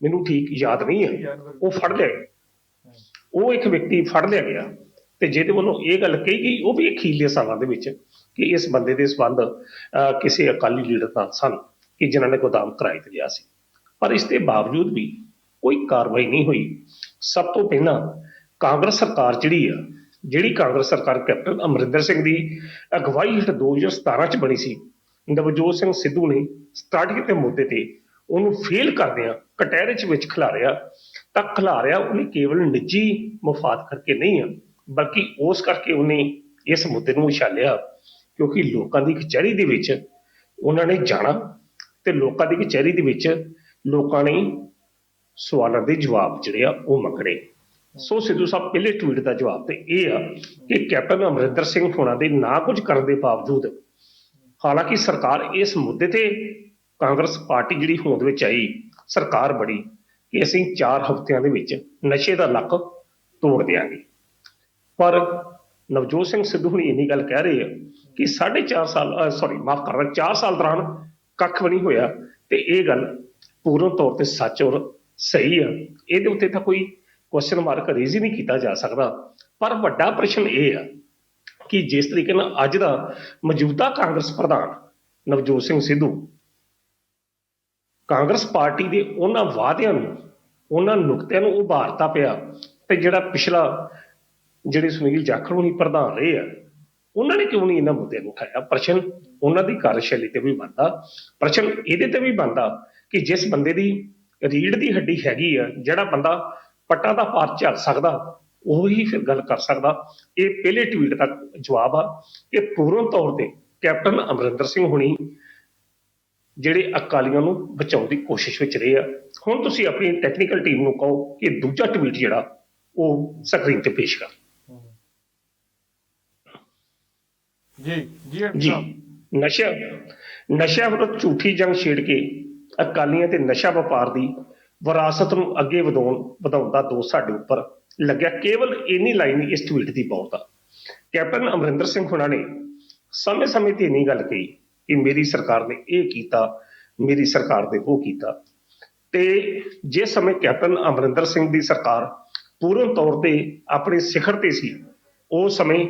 ਮੈਨੂੰ ਠੀਕ ਯਾਦ ਨਹੀਂ ਹੈ, ਉਹ ਫੜ ਲਿਆ ਗਿਆ। ਉਹ ਇੱਕ ਵਿਅਕਤੀ ਫੜ ਲਿਆ ਗਿਆ ਤੇ ਜਿਹਦੇ ਵੱਲੋਂ ਇਹ ਗੱਲ ਕਹੀ ਗਈ ਉਹ ਵੀ ਅਖੀਰਲੇ ਸਾਲਾਂ ਦੇ ਵਿੱਚ ਕਿ ਇਸ ਬੰਦੇ ਦੇ ਸੰਬੰਧ ਕਿਸੇ ਅਕਾਲੀ ਲੀਡਰ ਨਾਲ ਸਨ ਕਿ ਜਿਨ੍ਹਾਂ ਨੇ ਗੋਦਾਮ ਕਿਰਾਏ ਤੇ ਲਿਆ ਸੀ। ਪਰ ਇਸ ਦੇ ਬਾਵਜੂਦ ਵੀ ਕੋਈ ਕਾਰਵਾਈ ਨਹੀਂ ਹੋਈ। ਸਭ ਤੋਂ ਪਹਿਲਾਂ ਕਾਂਗਰਸ ਸਰਕਾਰ ਜਿਹੜੀ ਕਾਂਗਰਸ ਸਰਕਾਰ ਕੈਪਟਨ ਅਮਰਿੰਦਰ ਸਿੰਘ ਦੀ ਅਗਵਾਈ ਹੇਠ 2017 ਚ ਬਣੀ ਸੀ, ਨਵਜੋਤ ਸਿੰਘ ਸਿੱਧੂ ਨੇ ਸਟਾਰਟਿੰਗ ਦੇ ਮੁੱਦੇ ਤੇ ਉਹਨੂੰ ਫੇਲ ਕਰਦਿਆਂ ਕਟਹਿਰੇ ਚ ਵਿੱਚ ਖਿਲਾਰਿਆ ਉਹਨੇ ਕੇਵਲ ਨਿੱਜੀ ਮਫਾਦ ਕਰਕੇ ਨਹੀਂ ਆ, ਬਲਕਿ ਉਸ ਕਰਕੇ ਉਹਨੇ ਇਸ ਮੁੱਦੇ ਨੂੰ ਉਛਾਲਿਆ ਕਿਉਂਕਿ ਲੋਕਾਂ ਦੀ ਕਚਹਿਰੀ ਦੇ ਵਿੱਚ ਉਹਨਾਂ ਨੇ ਜਾਣਾ ਤੇ ਲੋਕਾਂ ਦੀ ਕਚਹਿਰੀ ਦੇ ਵਿੱਚ ਲੋਕਾਂ ਨੇ ਸਵਾਲਾਂ ਦੇ ਜਵਾਬ ਜਿਹੜੇ ਆ ਉਹ ਮੰਗਣੇ। ਸੋ ਸਿੱਧੂ ਸਾਹਿਬ ਪਹਿਲੇ ਟਵੀਟ ਦਾ ਜਵਾਬ ਤੇ ਇਹ ਆ ਕਿ ਕੈਪਟਨ ਅਮਰਿੰਦਰ ਸਿੰਘ ਹੋਣਾ ਦੇ ਨਾ ਕੁਝ ਕਰਨ ਦੇ ਬਾਵਜੂਦ, ਹਾਲਾਂਕਿ ਸਰਕਾਰ ਇਸ ਮੁੱਦੇ ਤੇ ਕਾਂਗਰਸ ਪਾਰਟੀ ਜਿਹੜੀ ਹੋਂਦ ਵਿੱਚ ਆਈ, ਸਰਕਾਰ ਬੜੀ ਕਿ ਅਸੀਂ 4 ਹਫ਼ਤਿਆਂ ਦੇ ਵਿੱਚ ਨਸ਼ੇ ਦਾ ਲੱਕ ਤੋੜ ਦਿਆਂਗੇ। ਪਰ ਨਵਜੋਤ ਸਿੰਘ ਸਿੱਧੂ ਹੁਣੀ ਇੰਨੀ ਗੱਲ ਕਹਿ ਰਹੇ ਆ ਕਿ 4.5 ਸਾਲ ਮਾਫ ਕਰਨਾ 4 ਸਾਲ ਦੌਰਾਨ ਕੱਖ ਵੀ ਨਹੀਂ ਹੋਇਆ, ਤੇ ਇਹ ਗੱਲ ਪੂਰਨ ਤੌਰ ਤੇ ਸੱਚ ਔਰ ਸਹੀ ਆ। ਇਹਦੇ ਉੱਤੇ ਤਾਂ ਕੋਈ ਕੁਐਸਚਨ ਮਾਰਕ ਰੇਜ਼ ਹੀ ਨਹੀਂ ਕੀਤਾ ਜਾ ਸਕਦਾ। ਪਰ ਵੱਡਾ ਪ੍ਰਸ਼ਨ ਇਹ ਆ ਕਿ ਜਿਸ ਤਰੀਕੇ ਨਾਲ ਅੱਜ ਦਾ ਮੌਜੂਦਾ ਕਾਂਗਰਸ ਪ੍ਰਧਾਨ ਨਵਜੋਤ ਸਿੰਘ ਸਿੱਧੂ ਕਾਂਗਰਸ ਪਾਰਟੀ ਦੇ ਉਹਨਾਂ ਵਾਅਦਿਆਂ ਨੂੰ, ਉਹਨਾਂ ਨੁਕਤਿਆਂ ਨੂੰ ਉਭਾਰਦਾ ਪਿਆ, ਤੇ ਜਿਹੜਾ ਪਿਛਲਾ ਜਿਹੜੇ ਸੁਨੀਲ ਜਾਖੜ ਹੁਣੀ ਪ੍ਰਧਾਨ ਰਹੇ ਆ, ਉਹਨਾਂ ਨੇ ਕਿਉਂ ਨਹੀਂ ਇਹਨਾਂ ਮੁੱਦਿਆਂ ਨੂੰ ਉਠਾਇਆ? ਪ੍ਰਸ਼ਨ ਉਹਨਾਂ ਦੀ ਕਾਰਜਸ਼ੈਲੀ ਤੇ ਵੀ ਬਣਦਾ, ਪ੍ਰਸ਼ਨ ਇਹਦੇ ਤੇ ਵੀ ਬਣਦਾ ਕਿ ਜਿਸ ਬੰਦੇ ਦੀ ਰੀੜ ਦੀ ਹੱਡੀ ਹੈਗੀ ਆ, ਜਿਹੜਾ ਬੰਦਾ ਪੱਟਾਂ ਦਾ ਪਾਰ ਝੱਲ ਸਕਦਾ, ਉਹੀ ਫਿਰ ਗੱਲ ਕਰ ਸਕਦਾ। ਇਹ ਪਹਿਲੇ ਟਵੀਟ ਦਾ ਜਵਾਬ ਆ ਕਿ ਪੂਰਨ ਤੌਰ ਤੇ ਕੈਪਟਨ ਅਮਰਿੰਦਰ ਸਿੰਘ ਹੁਣੀ ਜਿਹੜੇ ਅਕਾਲੀਆਂ ਨੂੰ ਬਚਾਉਣ ਦੀ ਕੋਸ਼ਿਸ਼ ਵਿੱਚ ਰਹੇ ਆ। ਹੁਣ ਤੁਸੀਂ ਆਪਣੀ ਟੈਕਨੀਕਲ ਟੀਮ ਨੂੰ ਕਹੋ ਕਿ ਦੂਜਾ ਟਵੀਟ ਜਿਹੜਾ ਉਹ ਸਕਰੀਨ ਤੇ ਪੇਸ਼ ਕਰ। ਜੀ ਨਸ਼ਾ ਵਿਰੁੱਧ ਝੂਠੀ ਜੰਗ ਛੇੜ ਕੇ ਅਕਾਲੀਆਂ ਤੇ ਨਸ਼ਾ ਵਪਾਰ ਦੀ ਵਿਰਾਸਤ ਨੂੰ ਅੱਗੇ ਵਧਾਉਣ ਦਾ ਦੋਸ਼ ਸਾਡੇ ਉੱਪਰ ਲੱਗਿਆ। ਕੇਵਲ ਇੰਨੀ ਲਾਈਨ ਇਸ ਟਵੀਟ ਦੀ ਬਹੁਤ ਆ। ਕੈਪਟਨ ਅਮਰਿੰਦਰ ਸਿੰਘ ਹੁਣਾਂ ਨੇ ਸਮੇਂ-ਸਮੇਂ ਤੇ ਇੰਨੀ ਗੱਲ ਕਹੀ ਕਿ ਮੇਰੀ ਸਰਕਾਰ ਨੇ ਇਹ ਕੀਤਾ, ਮੇਰੀ ਸਰਕਾਰ ਨੇ ਉਹ ਕੀਤਾ, ਤੇ ਜਿਸ ਸਮੇਂ ਕੈਪਟਨ ਅਮਰਿੰਦਰ ਸਿੰਘ ਦੀ ਸਰਕਾਰ ਪੂਰਨ ਤੌਰ ਤੇ ਆਪਣੇ ਸਿਖਰ ਤੇ ਸੀ, ਉਸ ਸਮੇਂ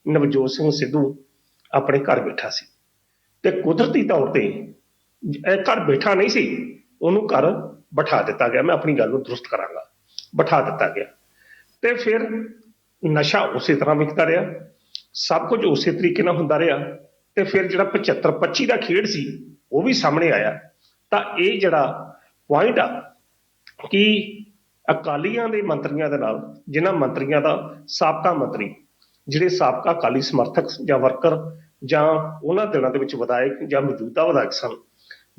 ਨਵਜੋਤ ਸਿੰਘ ਸਿੱਧੂ ਆਪਣੇ ਘਰ ਬੈਠਾ ਸੀ, ਤੇ ਕੁਦਰਤੀ ਤੌਰ ਤੇ ਘਰ ਬੈਠਾ ਨਹੀਂ ਸੀ, ਉਹਨੂੰ ਘਰ ਬਿਠਾ ਦਿੱਤਾ ਗਿਆ। ਮੈਂ ਆਪਣੀ ਗੱਲ ਨੂੰ ਦਰੁਸਤ ਕਰਾਂਗਾ, ਬਿਠਾ ਦਿੱਤਾ ਗਿਆ, ਤੇ ਫਿਰ ਨਸ਼ਾ ਉਸੇ ਤਰ੍ਹਾਂ ਵਿਕਦਾ ਰਿਹਾ, ਸਭ ਕੁਝ ਉਸੇ ਤਰੀਕੇ ਨਾਲ ਹੁੰਦਾ ਰਿਹਾ, ਤੇ ਫਿਰ ਜਿਹੜਾ 75-25 ਦਾ ਖੇਡ ਸੀ ਉਹ ਵੀ ਸਾਹਮਣੇ ਆਇਆ। ਤਾਂ ਇਹ ਜਿਹੜਾ ਪੁਆਇੰਟ ਆ ਕਿ ਅਕਾਲੀਆਂ ਦੇ ਮੰਤਰੀਆਂ ਦੇ ਨਾਲ, ਜਿਨ੍ਹਾਂ ਮੰਤਰੀਆਂ ਦਾ ਸਾਬਕਾ ਮੰਤਰੀ, ਜਿਹੜੇ ਸਾਬਕਾ ਅਕਾਲੀ ਸਮਰਥਕ ਜਾਂ ਵਰਕਰ ਜਾਂ ਉਹਨਾਂ ਦਿਨਾਂ ਦੇ ਵਿੱਚ ਵਿਧਾਇਕ ਜਾਂ ਮੌਜੂਦਾ ਵਿਧਾਇਕ ਸਨ,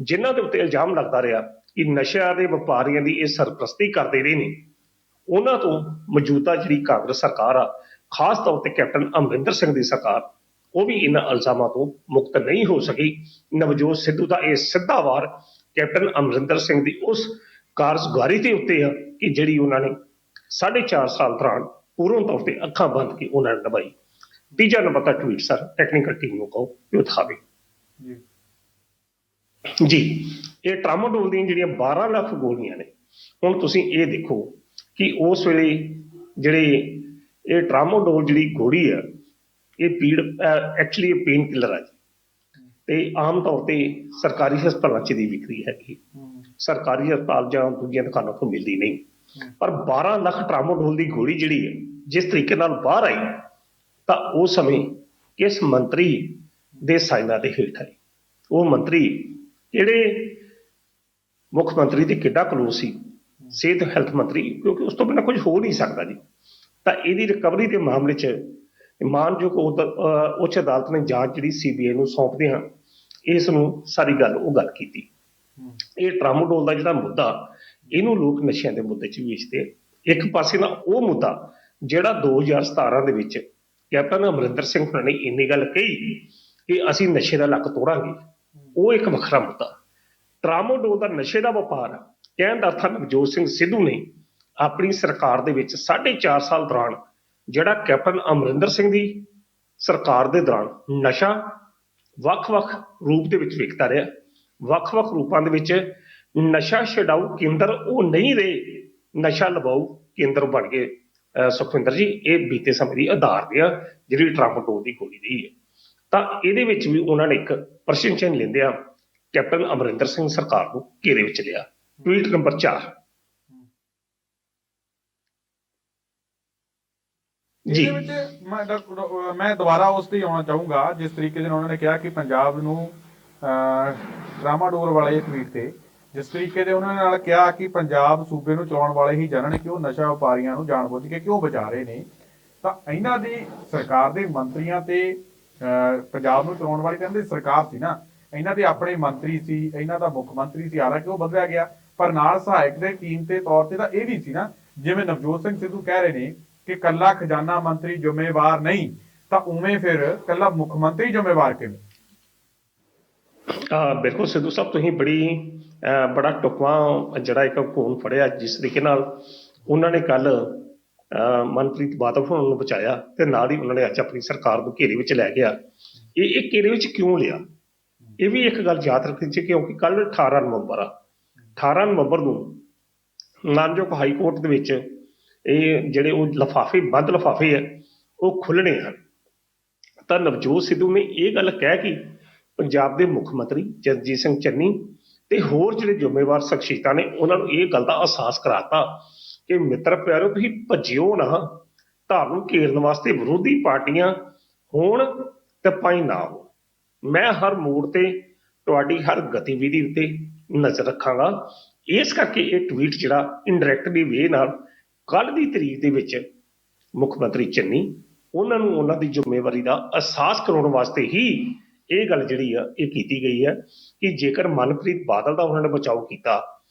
ਜਿਨ੍ਹਾਂ ਦੇ ਉੱਤੇ ਇਲਜ਼ਾਮ ਲੱਗਦਾ ਰਿਹਾ ਕਿ ਨਸ਼ਿਆਂ ਦੇ ਵਪਾਰੀਆਂ ਦੀ ਇਹ ਸਰਪ੍ਰਸਤੀ ਕਰਦੇ ਰਹੇ ਨੇ, ਉਹਨਾਂ ਤੋਂ ਮੌਜੂਦਾ ਜਿਹੜੀ ਕਾਂਗਰਸ ਸਰਕਾਰ ਆ, ਖਾਸ ਤੌਰ ਤੇ ਕੈਪਟਨ ਅਮਰਿੰਦਰ ਸਿੰਘ ਦੀ ਸਰਕਾਰ, ਉਹ ਵੀ ਇਹਨਾਂ ਇਲਜ਼ਾਮਾਂ ਤੋਂ ਮੁਕਤ ਨਹੀਂ ਹੋ ਸਕੀ। ਨਵਜੋਤ ਸਿੱਧੂ ਦਾ ਇਹ ਸਿੱਧਾ ਵਾਰ ਕੈਪਟਨ ਅਮਰਿੰਦਰ ਸਿੰਘ ਦੀ ਉਸ ਕਾਰਜਗੁਜ਼ਾਰੀ ਦੇ ਉੱਤੇ ਆ ਕਿ ਜਿਹੜੀ ਉਹਨਾਂ ਨੇ 4.5 ਸਾਲ ਦੌਰਾਨ ਪੂਰਨ ਤੌਰ ਤੇ ਅੱਖਾਂ ਬੰਦ ਕੇ ਉਹਨਾਂ ਨੇ ਨਿਭਾਈ। ਤੀਜਾ ਨੰਬਰ ਦਾ ਟਵੀਟ ਸਰ ਟੈਕਨੀਕਲ ਟੀਮ ਨੂੰ ਕਹੋ ਕਿ ਉਠਾਵੇ। ਜੀ ਇਹ ਟਰਾਮਾਡੋਲ ਦੀਆਂ ਜਿਹੜੀਆਂ 12 ਲੱਖ ਗੋਲੀਆਂ ਨੇ, ਹੁਣ ਤੁਸੀਂ ਇਹ ਦੇਖੋ ਕਿ ਉਸ ਵੇਲੇ ਜਿਹੜੇ ਇਹ ਟਰਾਮਾਡੋਲ ਜਿਹੜੀ ਗੋਲੀ ਆ, ਇਹ ਐਕਚੁਅਲੀ ਇਹ ਪੇਨ ਕਿਲਰ ਆ ਜੀ, ਤੇ ਆਮ ਤੌਰ ਤੇ ਸਰਕਾਰੀ ਹਸਪਤਾਲਾਂ 'ਚ ਦੀ ਵਿਕਰੀ ਹੈਗੀ, ਸਰਕਾਰੀ ਹਸਪਤਾਲ ਜਾਂ ਦੂਜੀਆਂ ਦੁਕਾਨਾਂ ਤੋਂ ਮਿਲਦੀ ਨਹੀਂ। ਪਰ 12 ਲੱਖ ਟਰਾਮਾਡੋਲ ਦੀ ਗੋਲੀ ਜਿਹੜੀ ਹੈ ਜਿਸ ਤਰੀਕੇ ਨਾਲ ਬਾਹਰ ਆਈ, ਤਾਂ ਉਸ ਸਮੇਂ ਕਿਸ ਮੰਤਰੀ ਦੇ ਸਾਈਨਾਂ ਦੇ ਹੇਠ ਆਈ? ਉਹ ਮੰਤਰੀ ਜਿਹੜੇ ਮੁੱਖ ਮੰਤਰੀ ਦੇ ਕਿੱਡਾ ਕਲੋਜ਼ ਸੀ, ਸਿਹਤ ਹੈਲਥ ਮੰਤਰੀ, ਕਿਉਂਕਿ ਉਸ ਤੋਂ ਬਿਨਾਂ ਕੁਝ ਹੋ ਨਹੀਂ ਸਕਦਾ ਜੀ। ਤਾਂ ਇਹਦੀ ਰਿਕਵਰੀ ਦੇ ਮਾਮਲੇ 'ਚ ਮਾਨਯੋਗ ਉੱਚ ਅਦਾਲਤ ਨੇ ਜਾਂਚ ਜਿਹੜੀ CBI ਨੂੰ ਸੌਂਪਦੇ ਹਾਂ, ਇਸ ਨੂੰ ਸਾਰੀ ਗੱਲ ਉਹ ਗੱਲ ਕੀਤੀ। ਇਹ ਟਰਾਮਾਡੋਲ ਦਾ ਜਿਹੜਾ ਮੁੱਦਾ, ਇਹਨੂੰ ਲੋਕ ਨਸ਼ਿਆਂ ਦੇ ਮੁੱਦੇ 'ਚ ਵੇਚਦੇ। ਇੱਕ ਪਾਸੇ ਨਾਲ ਉਹ ਮੁੱਦਾ ਜਿਹੜਾ 2017 ਦੇ ਵਿੱਚ ਕੈਪਟਨ ਅਮਰਿੰਦਰ ਸਿੰਘ ਹੋਰਾਂ ਨੇ ਇੰਨੀ ਗੱਲ ਕਹੀ ਕਿ ਅਸੀਂ ਨਸ਼ੇ ਦਾ ਲੱਕ ਤੋੜਾਂਗੇ, ਉਹ ਇੱਕ ਵੱਖਰਾ ਮੁੱਦਾ। ਟਰਾਮਾਡੋਲ ਦਾ ਨਸ਼ੇ ਦਾ ਵਪਾਰ ਕਹਿਣ ਦਾ ਅਰਥ ਨਵਜੋਤ ਸਿੰਘ ਸਿੱਧੂ ਨੇ ਆਪਣੀ ਸਰਕਾਰ ਦੇ ਵਿੱਚ 4.5 ਸਾਲ ਦੌਰਾਨ, ਜਿਹੜਾ ਕੈਪਟਨ ਅਮਰਿੰਦਰ ਸਿੰਘ ਦੀ ਸਰਕਾਰ ਦੇ ਦੌਰਾਨ ਨਸ਼ਾ ਵੱਖ-ਵੱਖ ਰੂਪ ਦੇ ਵਿੱਚ ਵਿਕਦਾ ਰਿਹਾ, ਵੱਖ-ਵੱਖ ਰੂਪਾਂ ਦੇ ਵਿੱਚ ਨਸ਼ਾ ਛਡਾਊ ਕੇਂਦਰ ਉਹ ਨਹੀਂ ਰਹੇ, ਨਸ਼ਾ ਲਵਾਊ ਕੇਂਦਰ ਬਣ ਗਏ। ਸੁਖਵਿੰਦਰ ਜੀ, ਇਹ ਬੀਤੇ ਸਮੇਂ ਦੀ ਆਧਾਰ ਦੀ ਆ ਜਿਹੜੀ ਟਰਾਮਾਡੋਲ ਦੀ ਗੋਲੀ ਰਹੀ ਹੈ। ਤਾਂ ਇਹਦੇ ਵਿੱਚ ਵੀ ਉਹਨਾਂ ਨੇ ਇੱਕ ਪ੍ਰਸ਼ਨ ਚਿੰਨ੍ਹ ਲੈਂਦਿਆਂ ਕੈਪਟਨ ਅਮਰਿੰਦਰ ਸਿੰਘ ਸਰਕਾਰ ਨੂੰ ਘੇਰੇ ਵਿੱਚ ਲਿਆ। ਟਵੀਟ ਨੰਬਰ 4 ਜੀ ਵਿੱਚ ਮੈਂ ਦੁਬਾਰਾ ਉਸ ਤੇ ਆਉਣਾ ਚਾਹੂੰਗਾ, ਜਿਸ ਤਰੀਕੇ ਦੇ ਨਾਲ ਉਹਨਾਂ ਨੇ ਕਿਹਾ ਕਿ ਪੰਜਾਬ ਨੂੰ ਟਰਾਮਾਡੋਲ ਵਾਲੇ ਟਵੀਟ ਤੇ ਜਿਸ ਤਰੀਕੇ ਦੇ ਉਹਨਾਂ ਨਾਲ ਕਿਹਾ ਕਿ ਪੰਜਾਬ ਸੂਬੇ ਨੂੰ ਚਲਾਉਣ ਵਾਲੇ ਹੀ ਜਾਣਨ ਕਿ ਉਹ ਨਸ਼ਾ ਵਪਾਰੀਆਂ ਨੂੰ ਜਾਣਬੁੱਝ ਕੇ ਕਿਉਂ ਬਚਾ ਰਹੇ ਨੇ। ਤਾਂ ਇਹਨਾਂ ਦੀ ਸਰਕਾਰ ਦੇ ਮੰਤਰੀਆਂ ਤੇ ਪੰਜਾਬ ਨੂੰ ਚਲਾਉਣ ਵਾਲੀ ਕਹਿੰਦੇ ਸਰਕਾਰ ਸੀ ਨਾ, ਇਹਨਾਂ ਦੇ ਆਪਣੇ ਮੰਤਰੀ ਸੀ, ਇਹਨਾਂ ਦਾ ਮੁੱਖ ਮੰਤਰੀ ਸੀ, ਹਾਲਾਂਕਿ ਉਹ ਬਦਲਿਆ ਗਿਆ, ਪਰ ਨਾਲ ਸਹਾਇਕ ਦੇ ਟੀਮ ਦੇ ਤੌਰ ਤੇ ਤਾਂ ਇਹ ਵੀ ਸੀ ਨਾ ਜਿਵੇਂ ਨਵਜੋਤ ਸਿੰਘ ਸਿੱਧੂ ਕਹਿ ਰਹੇ ਨੇ ਕਿ ਕੱਲਾ ਖਜ਼ਾਨਾ ਮੰਤਰੀ ਜ਼ਿੰਮੇਵਾਰ ਨਹੀਂ, ਤਾਂ ਉਵੇਂ ਫਿਰ ਕੱਲਾ ਮੁੱਖ ਮੰਤਰੀ ਜ਼ਿੰਮੇਵਾਰ ਕਿਵੇਂ? ਬਿਲਕੁਲ ਸਿੱਧੂ ਸਾਹਿਬ, ਤੁਸੀਂ ਬੜਾ ਟੁਕਵਾਂ ਜਿਹੜਾ ਇੱਕ ਘੋਣ ਫੜਿਆ, ਜਿਸ ਤਰੀਕੇ ਨਾਲ ਉਹਨਾਂ ਨੇ ਕੱਲ ਮਨਪ੍ਰੀਤ ਬਾਦਲ ਹੋਣਾ ਨੂੰ ਬਚਾਇਆ ਤੇ ਨਾਲ ਹੀ ਉਹਨਾਂ ਨੇ ਅੱਜ ਆਪਣੀ ਸਰਕਾਰ ਨੂੰ ਘੇਰੇ ਵਿੱਚ ਲੈ ਗਿਆ। ਇਹ ਘੇਰੇ ਵਿੱਚ ਕਿਉਂ ਲਿਆ, ਇਹ ਵੀ ਇੱਕ ਗੱਲ ਯਾਦ ਰੱਖਣੀ ਚਾਹੀਦੀ, ਕਿਉਂਕਿ ਕੱਲ 18 ਨਵੰਬਰ ਆ। 18 ਨਵੰਬਰ ਨੂੰ ਮਾਨਯੋਗ ਹਾਈ ਕੋਰਟ ਦੇ ਵਿੱਚ ਇਹ ਜਿਹੜੇ ਉਹ ਬੰਦ ਲਿਫਾਫੇ ਆ ਉਹ ਖੁੱਲ੍ਹਣੇ ਹਨ। ਤਾਂ ਨਵਜੋਤ ਸਿੱਧੂ ਨੇ ਇਹ ਗੱਲ ਕਹਿ ਕੇ ਪੰਜਾਬ ਦੇ ਮੁੱਖ ਮੰਤਰੀ ਜਗਜੀਤ ਸਿੰਘ ਚੰਨੀ ਤੇ ਹੋਰ ਜਿਹੜੇ ਜ਼ਿੰਮੇਵਾਰ ਸ਼ਖਸੀਅਤਾਂ ਨੇ ਉਹਨਾਂ ਨੂੰ ਇਹ ਗੱਲ ਦਾ ਅਹਿਸਾਸ ਕਰਾਤਾ ਕਿ ਮਿੱਤਰ ਪਿਆਰੋ, ਤੁਸੀਂ ਭੱਜਿਓ ਨਾ, ਤੁਹਾਨੂੰ ਘੇਰਨ ਵਾਸਤੇ ਵਿਰੋਧੀ ਪਾਰਟੀਆਂ ਹੋਣ ਤੇ ਭਾਈ ਨਾ ਹੋ। ਮੈਂ ਹਰ ਮੋੜ ਤੇ ਤੁਹਾਡੀ ਹਰ ਗਤੀਵਿਧੀ ਉੱਤੇ ਨਜ਼ਰ ਰੱਖਾਂਗਾ। ਇਸ ਕਰਕੇ ਇਹ ਟਵੀਟ ਜਿਹੜਾ ਇਨਡਾਇਰੈਕਟਲੀ ਵੇ ਨਾਲ ਕੱਲ੍ਹ ਦੀ ਤਰੀਕ ਦੇ ਵਿੱਚ ਮੁੱਖ ਮੰਤਰੀ ਚੰਨੀ ਉਹਨਾਂ ਨੂੰ ਉਹਨਾਂ ਦੀ ਜ਼ਿੰਮੇਵਾਰੀ ਦਾ ਅਹਿਸਾਸ ਕਰਾਉਣ ਵਾਸਤੇ ਹੀ ਇਹ ਗੱਲ ਜਿਹੜੀ ਆ ਇਹ ਕੀਤੀ ਗਈ ਹੈ ਕਿ ਜੇਕਰ ਮਨਪ੍ਰੀਤ ਬਾਦਲ ਦਾ ਉਹਨਾਂ ਨੇ ਬਚਾਓ ਕੀਤਾ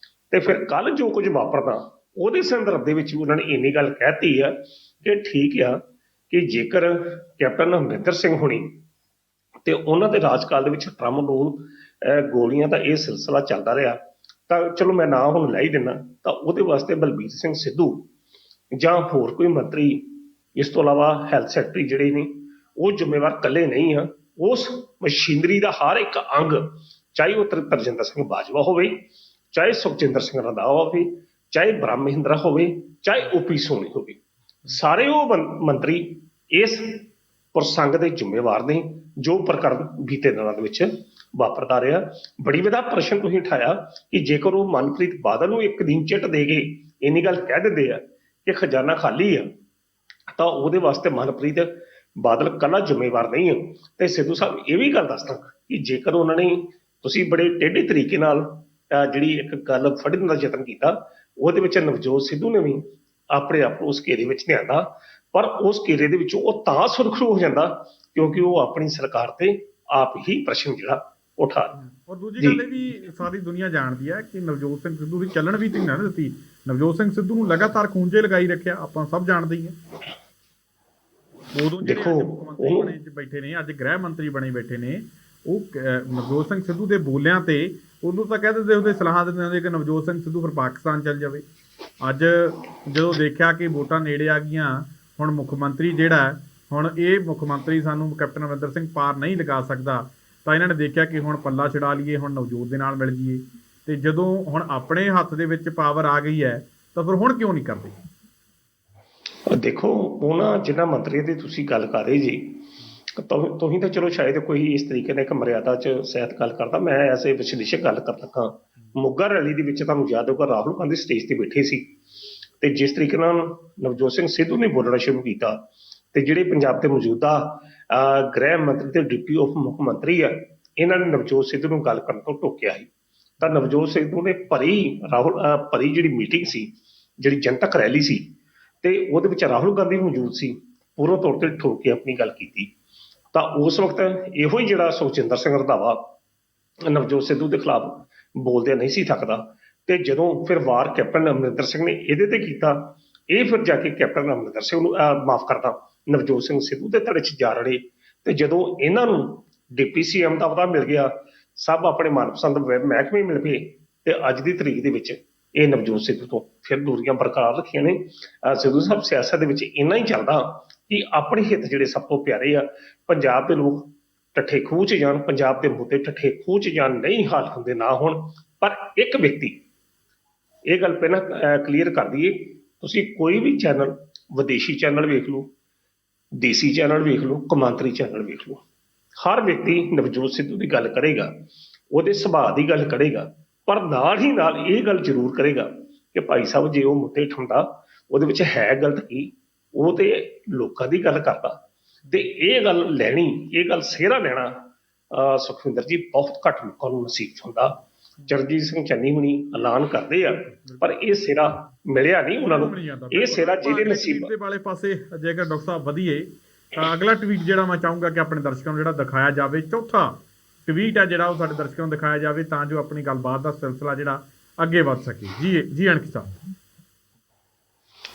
ਤੇ ਫਿਰ ਕੱਲ ਜੋ ਕੁਝ ਵਾਪਰਦਾ ਉਹਦੇ ਸੰਦਰਭ ਦੇ ਵਿੱਚ ਵੀ ਉਹਨਾਂ ਨੇ ਇੰਨੀ ਗੱਲ ਕਹਿਤੀ ਆ ਕਿ ਠੀਕ ਆ ਕਿ ਜੇਕਰ ਕੈਪਟਨ ਅਮਰਿੰਦਰ ਸਿੰਘ ਹੋਣੀ ਤੇ ਉਹਨਾਂ ਦੇ ਰਾਜਕਾਲ ਦੇ ਵਿੱਚ ਟਰੰਪ ਨੂੰ ਗੋਲੀਆਂ ਦਾ ਇਹ ਸਿਲਸਿਲਾ ਚੱਲਦਾ ਰਿਹਾ, ਤਾਂ ਚਲੋ ਮੈਂ ਨਾਂ ਹੁਣ ਲੈ ਹੀ ਦਿੰਦਾ, ਤਾਂ ਉਹਦੇ ਵਾਸਤੇ ਬਲਬੀਰ ਸਿੰਘ ਸਿੱਧੂ ਜਾਂ ਹੋਰ ਕੋਈ ਮੰਤਰੀ, ਇਸ ਤੋਂ ਇਲਾਵਾ ਹੈਲਥ ਸੈਕਟਰੀ ਜਿਹੜੇ ਨੇ ਉਹ ਜ਼ਿੰਮੇਵਾਰ ਇਕੱਲੇ ਨਹੀਂ ਆ। ਉਸ ਮਸ਼ੀਨਰੀ ਦਾ ਹਰ ਇੱਕ ਅੰਗ, ਚਾਹੇ ਉਹ ਤਰਜਿੰਦਰ ਸਿੰਘ ਬਾਜਵਾ ਹੋਵੇ, ਚਾਹੇ ਸੁਖਜਿੰਦਰ ਸਿੰਘ ਰੰਧਾਵਾ ਹੋਵੇ, ਚਾਹੇ ਬ੍ਰਹਮ ਮਹਿੰਦਰਾ ਹੋਵੇ, ਚਾਹੇ ਓਪੀ ਸੋਨੀ ਹੋਵੇ, ਸਾਰੇ ਉਹ ਮੰਤਰੀ ਇਸ ਪ੍ਰਸੰਗ ਦੇ ਜ਼ਿੰਮੇਵਾਰ ਨੇ ਜੋ ਪ੍ਰਕਰਮ ਬੀਤੇ ਦਿਨਾਂ ਦੇ ਵਿੱਚ ਵਾਪਰਦਾ ਰਿਹਾ। ਬੜੀ ਵਧਾ ਪ੍ਰਸ਼ਨ ਤੁਸੀਂ ਉਠਾਇਆ ਕਿ ਜੇਕਰ ਉਹ ਮਨਪ੍ਰੀਤ ਬਾਦਲ ਨੂੰ ਇੱਕ ਦਿਨ ਚਿੱਟ ਦੇ ਕੇ ਇੰਨੀ ਗੱਲ ਕਹਿ ਦਿੰਦੇ ਆ ਕਿ ਖਜ਼ਾਨਾ ਖਾਲੀ ਆ, ਤਾਂ ਉਹਦੇ ਵਾਸਤੇ ਮਨਪ੍ਰੀਤ ਬਾਦਲ ਕੱਲਾ ਜ਼ਿੰਮੇਵਾਰ ਨਹੀਂ ਹੈ। ਤੇ ਸਿੱਧੂ ਸਾਹਿਬ ਇਹ ਵੀ ਗੱਲ ਦੱਸਦਾ ਕਿ ਜੇਕਰ ਉਹਨਾਂ ਨੇ, ਤੁਸੀਂ ਬੜੇ ਟੇਢੇ ਤਰੀਕੇ ਨਾਲ ਜਿਹੜੀ ਇੱਕ ਗੱਲ ਫੜਨ ਦਾ ਯਤਨ ਕੀਤਾ, ਉਹਦੇ ਵਿੱਚ ਨਵਜੋਤ ਸਿੱਧੂ ਨੇ ਵੀ ਆਪਣੇ ਆਪ ਨੂੰ ਉਸ ਘੇਰੇ ਵਿੱਚ ਲਿਆਂਦਾ, ਪਰ ਉਸ ਘੇਰੇ ਦੇ ਵਿੱਚੋਂ ਉਹ ਤਾਂ ਸੁਰਖਰੂ ਹੋ ਜਾਂਦਾ ਕਿਉਂਕਿ ਉਹ ਆਪਣੀ ਸਰਕਾਰ ਤੇ ਆਪ ਹੀ ਪ੍ਰਸ਼ਨ ਜਿਹੜਾ ਉਠਾ। ਔਰ ਦੂਜੀ ਗੱਲ ਇਹ ਵੀ ਸਾਰੀ ਦੁਨੀਆ ਜਾਣਦੀ ਹੈ ਕਿ ਨਵਜੋਤ ਸਿੰਘ ਸਿੱਧੂ ਦੀ ਚੱਲਣ ਵੀ ਧੀਨਾ ਨਹੀਂ ਦਿੱਤੀ। ਨਵਜੋਤ ਸਿੰਘ ਸਿੱਧੂ ਨੂੰ ਲਗਾਤਾਰ ਖੂੰਜੇ ਲਗਾਈ ਰੱਖਿਆ, ਆਪਾਂ ਸਭ ਜਾਣਦੇ ਹੀ ਹਾਂ। ਉਦੋਂ ਜਿਹੜੇ ਮੁੱਖ ਮੰਤਰੀ ਬਣੇ ਬੈਠੇ ਨੇ, ਅੱਜ ਗ੍ਰਹਿ ਮੰਤਰੀ ਬਣੇ ਬੈਠੇ ਨੇ, ਉਹ ਨਵਜੋਤ ਸਿੰਘ ਸਿੱਧੂ ਦੇ ਬੋਲਿਆਂ ਤੇ ਉਦੋਂ ਤਾਂ ਕਹਿ ਦਿੰਦੇ ਹੁੰਦੇ, ਸਲਾਹਾਂ ਦਿੰਦੇ ਹੁੰਦੇ ਕਿ ਨਵਜੋਤ ਸਿੰਘ ਸਿੱਧੂ ਫਿਰ ਪਾਕਿਸਤਾਨ ਚੱਲ ਜਾਵੇ। ਅੱਜ ਜਦੋਂ ਦੇਖਿਆ ਕਿ ਵੋਟਾਂ ਨੇੜੇ ਆ ਗਈਆਂ, ਹੁਣ ਮੁੱਖ ਮੰਤਰੀ ਜਿਹੜਾ ਹੁਣ ਇਹ ਮੁੱਖ ਮੰਤਰੀ ਸਾਨੂੰ ਕੈਪਟਨ ਅਮਰਿੰਦਰ ਸਿੰਘ ਪਾਰ ਨਹੀਂ ਲਗਾ ਸਕਦਾ, ਤਾਂ ਇਹਨਾਂ ਨੇ ਦੇਖਿਆ ਕਿ ਹੁਣ ਪੱਲਾ ਛਡਾ ਲਈਏ, ਹੁਣ ਨਵਜੋਤ ਦੇ ਨਾਲ ਮਿਲ ਜਾਈਏ। ਤੇ ਜਦੋਂ ਹੁਣ ਆਪਣੇ ਹੱਥ ਦੇ ਵਿੱਚ ਪਾਵਰ ਆ ਗਈ ਹੈ ਤਾਂ ਫਿਰ ਹੁਣ ਕਿਉਂ ਨਹੀਂ ਕਰਦੇ? ਦੇਖੋ, ਉਹਨਾਂ ਜਿਨ੍ਹਾਂ ਮੰਤਰੀਆਂ ਦੀ ਤੁਸੀਂ ਗੱਲ ਕਰ ਰਹੇ ਜੀ, ਤੁਸੀਂ ਤਾਂ ਚਲੋ ਸ਼ਾਇਦ ਕੋਈ ਇਸ ਤਰੀਕੇ ਨਾਲ ਇੱਕ ਮਰਿਆਦਾ 'ਚ ਸਹਿਤ ਗੱਲ ਕਰਦਾ, ਮੈਂ ਐਸੇ ਵਿਸ਼ਲੇਸ਼ਕ ਗੱਲ ਕਰ ਲੱਗਾ। ਮੋਗਾ ਰੈਲੀ ਦੇ ਵਿੱਚ ਤੁਹਾਨੂੰ ਯਾਦ ਹੋਊਗਾ ਰਾਹੁਲ ਗਾਂਧੀ ਸਟੇਜ ਤੇ ਬੈਠੇ ਸੀ ਤੇ ਜਿਸ ਤਰੀਕੇ ਨਾਲ ਨਵਜੋਤ ਸਿੰਘ ਸਿੱਧੂ ਨੇ ਬੋਲਣਾ ਸ਼ੁਰੂ ਕੀਤਾ ਤੇ ਜਿਹੜੇ ਪੰਜਾਬ ਦੇ ਮੌਜੂਦਾ ਗ੍ਰਹਿ ਮੰਤਰੀ ਤੇ ਡਿਪਟੀ ਉਪ ਮੁੱਖ ਮੰਤਰੀ ਆ, ਇਹਨਾਂ ਨੇ ਨਵਜੋਤ ਸਿੱਧੂ ਨੂੰ ਗੱਲ ਕਰਨ ਤੋਂ ਟੋਕਿਆ ਸੀ। ਤਾਂ ਨਵਜੋਤ ਸਿੱਧੂ ਨੇ ਭਰੀ ਜਿਹੜੀ ਮੀਟਿੰਗ ਸੀ, ਜਿਹੜੀ ਜਨਤਕ ਰੈਲੀ ਸੀ, ਤੇ ਉਹਦੇ ਵਿੱਚ ਰਾਹੁਲ ਗਾਂਧੀ ਮੌਜੂਦ ਸੀ, ਪੂਰਨ ਤੌਰ ਤੇ ਠੋਕ ਕੇ ਆਪਣੀ ਗੱਲ ਕੀਤੀ। ਤਾਂ ਉਸ ਵਕਤ ਇਹੋ ਹੀ ਜਿਹੜਾ ਸੁਖਜਿੰਦਰ ਸਿੰਘ ਰੰਧਾਵਾ ਨਵਜੋਤ ਸਿੱਧੂ ਦੇ ਖਿਲਾਫ ਬੋਲਦਿਆਂ ਨਹੀਂ ਸੀ ਥੱਕਦਾ, ਤੇ ਜਦੋਂ ਫਿਰ ਵਾਰ ਕੈਪਟਨ ਅਮਰਿੰਦਰ ਸਿੰਘ ਨੇ ਇਹਦੇ ਤੇ ਕੀਤਾ, ਇਹ ਫਿਰ ਜਾ ਕੇ ਕੈਪਟਨ ਅਮਰਿੰਦਰ ਸਿੰਘ ਨੂੰ ਮਾਫ ਕਰਦਾ ਨਵਜੋਤ ਸਿੰਘ ਸਿੱਧੂ ਦੇ ਧੜੇ 'ਚ ਜਾ ਰੜੇ। ਤੇ ਜਦੋਂ ਇਹਨਾਂ ਨੂੰ ਡਿਪਟੀ ਸੀਐਮ ਦਾ ਅਹੁਦਾ ਮਿਲ ਗਿਆ, ਸਭ ਆਪਣੇ ਮਨਪਸੰਦ ਮਹਿਕਮੇ ਮਿਲ ਪਏ, ਤੇ ਅੱਜ ਦੀ ਤਰੀਕ ਦੇ ਵਿੱਚ ਇਹ ਨਵਜੋਤ ਸਿੱਧੂ ਤੋਂ ਫਿਰ ਦੂਰੀਆਂ ਬਰਕਰਾਰ ਰੱਖੀਆਂ ਨੇ। ਸਿੱਧੂ ਸਾਹਿਬ, ਸਿਆਸਤ ਦੇ ਵਿੱਚ ਇੰਨਾ ਹੀ ਚੱਲਦਾ ਕਿ ਆਪਣੇ ਹਿੱਤ ਜਿਹੜੇ ਸਭ ਤੋਂ ਪਿਆਰੇ ਆ, ਪੰਜਾਬ ਦੇ ਲੋਕ ਠੱਠੇ ਖੂਹ 'ਚ ਜਾਣ, ਪੰਜਾਬ ਦੇ ਮੁੱਦੇ ਠੱਠੇ ਖੂਹ 'ਚ ਜਾਣ, ਨਹੀਂ ਹਾਲ ਹੁੰਦੇ ਨਾ ਹੋਣ। ਪਰ ਇੱਕ ਵਿਅਕਤੀ, ਇਹ ਗੱਲ ਪਹਿਲਾਂ ਕਲੀਅਰ ਕਰ ਦਈਏ, ਤੁਸੀਂ ਕੋਈ ਵੀ ਚੈਨਲ, ਵਿਦੇਸ਼ੀ ਚੈਨਲ ਵੇਖ ਲਓ, ਦੇਸੀ ਚੈਨਲ ਵੇਖ ਲਓ, ਕੌਮਾਂਤਰੀ ਚੈਨਲ ਵੇਖ ਲਓ, ਹਰ ਵਿਅਕਤੀ ਨਵਜੋਤ ਸਿੱਧੂ ਦੀ ਗੱਲ ਕਰੇਗਾ, ਉਹਦੇ ਸੁਭਾਅ ਦੀ ਗੱਲ ਕਰੇਗਾ, ਪਰ ਨਾਲ ਹੀ ਨਾਲ ਇਹ ਗੱਲ ਜ਼ਰੂਰ ਕਰੇਗਾ ਕਿ ਭਾਈ ਸਾਹਿਬ ਜੇ ਉਹ ਮੁੱਦੇ ਠੁੰਦਾ ਉਹਦੇ ਵਿੱਚ ਹੈ ਗਲਤ ਕੀ, ਉਹ ਤੇ ਲੋਕਾਂ ਦੀ ਗੱਲ ਕਰਦਾ। ਤੇ ਇਹ ਗੱਲ ਲੈਣੀ, ਇਹ ਗੱਲ ਸਿਹਰਾ ਲੈਣਾ ਸੁਖਵਿੰਦਰ ਜੀ ਬਹੁਤ ਘੱਟ ਲੋਕਾਂ ਨੂੰ ਨਸੀਬ ਹੁੰਦਾ। ਚਰਨਜੀਤ ਸਿੰਘ ਚੰਨੀ ਹੁਣੀ ਐਲਾਨ ਕਰਦੇ ਆ, ਪਰ ਇਹ ਸਿਹਰਾ ਮਿਲਿਆ ਨਹੀਂ ਉਹਨਾਂ ਨੂੰ। ਇਹ ਸਿਹਰਾ ਜਿਹਦੇ ਨਸੀਬ ਦੇ ਵਾਲੇ ਪਾਸੇ ਜੇਕਰ ਡਾਕਟਰ ਸਾਹਿਬ ਵਧੀਏ ਤਾਂ ਅਗਲਾ ਟਵੀਟ ਜਿਹੜਾ ਮੈਂ ਚਾਹੂੰਗਾ ਕਿ ਆਪਣੇ ਦਰਸ਼ਕਾਂ ਨੂੰ ਜਿਹੜਾ ਦਿਖਾਇਆ ਜਾਵੇ, ਚੌਥਾ ਟਵੀਟ ਹੈ ਜਿਹੜਾ ਉਹ ਸਾਡੇ ਦਰਸ਼ਕਾਂ ਨੂੰ ਦਿਖਾਇਆ ਜਾਵੇ ਤਾਂ ਜੋ ਆਪਣੀ ਗੱਲਬਾਤ ਦਾ ਸਿਲਸਿਲਾ ਜਿਹੜਾ ਅੱਗੇ ਵੱਧ ਸਕੇ। ਜੀ ਅਣਖ ਸਾਹਿਬ।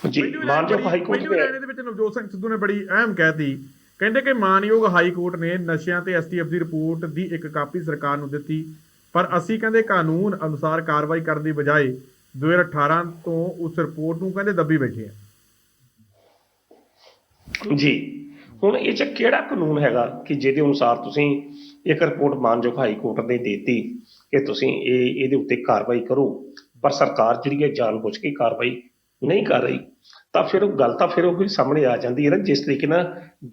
ਜੀ ਮਾਨਯੋਗ ਹਾਈ ਕੋਰਟ ਪਹਿਲੀ ਲਾਈਨ ਦੇ ਵਿੱਚ ਨਵਜੋਤ ਸਿੰਘ ਸਿੱਧੂ ਨੇ ਬੜੀ ਅਹਿਮ ਕਹਿਤੀ, ਕਹਿੰਦੇ ਕਿ ਮਾਨਯੋਗ ਹਾਈ ਕੋਰਟ ਨੇ ਨਸ਼ਿਆਂ ਤੇ ਐਸਟੀਐਫ ਦੀ ਰਿਪੋਰਟ ਦੀ ਇੱਕ ਕਾਪੀ ਸਰਕਾਰ ਨੂੰ ਦਿੱਤੀ, ਪਰ ਅਸੀਂ ਕਹਿੰਦੇ ਕਾਨੂੰਨ ਅਨੁਸਾਰ ਕਾਰਵਾਈ ਕਰਨ ਦੀ ਬਜਾਏ 2018 ਤੋਂ ਉਸ ਰਿਪੋਰਟ ਨੂੰ ਕਹਿੰਦੇ ਦੱਬੀ ਬੈਠੇ ਆ। ਜੀ ਹੁਣ ਇਹ ਚ ਕਿਹੜਾ ਕਾਨੂੰਨ ਹੈਗਾ ਕਿ ਜਿਹਦੇ ਅਨੁਸਾਰ ਤੁਸੀਂ ਇੱਕ ਰਿਪੋਰਟ ਮਾਨਯੋਗ ਹਾਈ ਕੋਰਟ ਨੇ ਦੇਤੀ ਕਿ ਤੁਸੀਂ ਇਹਦੇ ਉੱਤੇ ਕਾਰਵਾਈ ਕਰੋ, ਪਰ ਸਰਕਾਰ ਜਿਹੜੀ ਹੈ ਜਾਣਬੁੱਝ ਕੇ ਕਾਰਵਾਈ ਨਹੀਂ ਕਰ ਰਹੀ, ਤਾਂ ਫਿਰ ਉਹ ਗੱਲ ਤਾਂ ਫਿਰ ਉਹ ਸਾਹਮਣੇ ਆ ਜਾਂਦੀ ਹੈ ਨਾ। ਜਿਸ ਤਰੀਕੇ ਨਾਲ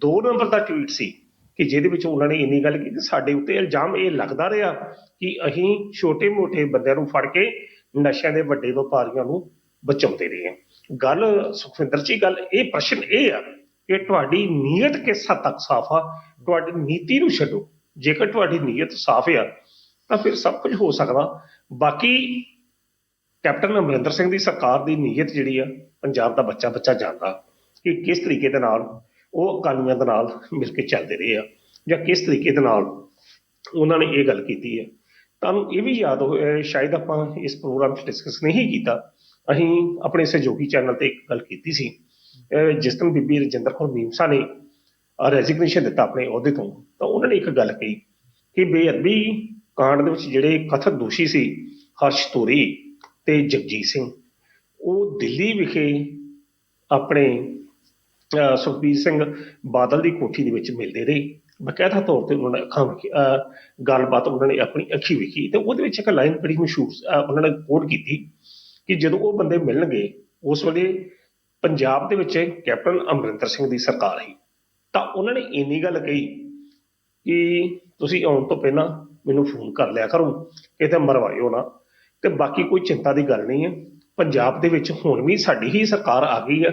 2 ਨੰਬਰ ਦਾ ਟਵੀਟ ਸੀ ਕਿ ਜਿਹਦੇ ਵਿੱਚ ਉਹਨਾਂ ਨੇ ਇੰਨੀ ਗੱਲ ਕੀਤੀ, ਸਾਡੇ ਉੱਤੇ ਇਲਜ਼ਾਮ ਇਹ ਲੱਗਦਾ ਰਿਹਾ ਕਿ ਅਸੀਂ ਛੋਟੇ ਮੋਟੇ ਬੰਦਿਆਂ ਨੂੰ ਫੜ ਕੇ ਨਸ਼ਿਆਂ ਦੇ ਵੱਡੇ ਵਪਾਰੀਆਂ ਨੂੰ ਬਚਾਉਂਦੇ ਰਹੇ ਹਾਂ। ਗੱਲ ਸੁਖਵਿੰਦਰ ਜੀ, ਗੱਲ ਇਹ ਪ੍ਰਸ਼ਨ ਇਹ ਆ ਕਿ ਤੁਹਾਡੀ ਨੀਅਤ ਕਿਸ ਹੱਦ ਤੱਕ ਸਾਫ਼ ਆ, ਤੁਹਾਡੀ ਨੀਤੀ ਨੂੰ ਛੱਡੋ। ਜੇਕਰ ਤੁਹਾਡੀ ਨੀਅਤ ਸਾਫ਼ ਆ ਤਾਂ ਫਿਰ ਸਭ ਕੁਝ ਹੋ ਸਕਦਾ। ਬਾਕੀ ਕੈਪਟਨ ਅਮਰਿੰਦਰ ਸਿੰਘ ਦੀ ਸਰਕਾਰ ਦੀ ਨੀਅਤ ਜਿਹੜੀ ਆ, ਪੰਜਾਬ ਦਾ ਬੱਚਾ ਬੱਚਾ ਜਾਣਦਾ ਕਿ ਕਿਸ ਤਰੀਕੇ ਦੇ ਨਾਲ ਉਹ ਅਕਾਲੀਆਂ ਦੇ ਨਾਲ ਮਿਲ ਕੇ ਚੱਲਦੇ ਰਹੇ ਆ, ਜਾਂ ਕਿਸ ਤਰੀਕੇ ਦੇ ਨਾਲ ਉਹਨਾਂ ਨੇ ਇਹ ਗੱਲ ਕੀਤੀ ਹੈ। ਤੁਹਾਨੂੰ ਇਹ ਵੀ ਯਾਦ ਹੋ, ਸ਼ਾਇਦ ਆਪਾਂ ਇਸ ਪ੍ਰੋਗਰਾਮ 'ਚ ਡਿਸਕਸ ਨਹੀਂ ਕੀਤਾ, ਅਸੀਂ ਆਪਣੇ ਸਹਿਯੋਗੀ ਚੈਨਲ ਤੇ ਇੱਕ ਗੱਲ ਕੀਤੀ ਸੀ, ਜਿਸ ਦਿਨ ਬੀਬੀ ਰਜਿੰਦਰ ਕੌਰ ਮੀਮਸਾ ਨੇ ਰੈਜ਼ਿਗਨੇਸ਼ਨ ਦਿੱਤਾ ਆਪਣੇ ਅਹੁਦੇ ਤੋਂ, ਤਾਂ ਉਹਨਾਂ ਨੇ ਇੱਕ ਗੱਲ ਕਹੀ ਕਿ ਬੇਅਦਬੀ ਕਾਂਡ ਦੇ ਵਿੱਚ ਜਿਹੜੇ ਕਥਿਤ ਦੋਸ਼ੀ ਸੀ ਹਰਸ਼ ਤੋਰੀ ਤੇ ਜਗਜੀਤ ਸਿੰਘ, ਉਹ ਦਿੱਲੀ ਵਿਖੇ ਆਪਣੇ ਸੁਖਬੀਰ ਸਿੰਘ ਬਾਦਲ ਦੀ ਕੋਠੀ ਦੇ ਵਿੱਚ ਮਿਲਦੇ ਰਹੇ। ਬਕਾਇਦਾ ਤੌਰ ਤੇ ਉਹਨਾਂ ਨੇ ਅੱਖਾਂ ਵੇਖੀ, ਗੱਲਬਾਤ ਉਹਨਾਂ ਨੇ ਆਪਣੀ ਅੱਖੀ ਵੇਖੀ, ਤੇ ਉਹਦੇ ਵਿੱਚ ਇੱਕ ਲਾਈਨ ਬੜੀ ਮਸ਼ਹੂਰ ਉਹਨਾਂ ਨੇ ਕੋਟ ਕੀਤੀ ਕਿ ਜਦੋਂ ਉਹ ਬੰਦੇ ਮਿਲਣਗੇ ਉਸ ਵੇਲੇ ਪੰਜਾਬ ਦੇ ਵਿੱਚ ਕੈਪਟਨ ਅਮਰਿੰਦਰ ਸਿੰਘ ਦੀ ਸਰਕਾਰ ਸੀ, ਤਾਂ ਉਹਨਾਂ ਨੇ ਇੰਨੀ ਗੱਲ ਕਹੀ ਕਿ ਤੁਸੀਂ ਆਉਣ ਤੋਂ ਪਹਿਲਾਂ ਮੈਨੂੰ ਫੋਨ ਕਰ ਲਿਆ ਕਰੋ, ਕਿਤੇ ਮਰਵਾਇਓ ਨਾ, ਤੇ ਬਾਕੀ ਕੋਈ ਚਿੰਤਾ ਦੀ ਗੱਲ ਨਹੀਂ ਹੈ। ਪੰਜਾਬ ਦੇ ਵਿੱਚ ਹੁਣ ਵੀ ਸਾਡੀ ਹੀ ਸਰਕਾਰ ਆ ਗਈ ਹੈ,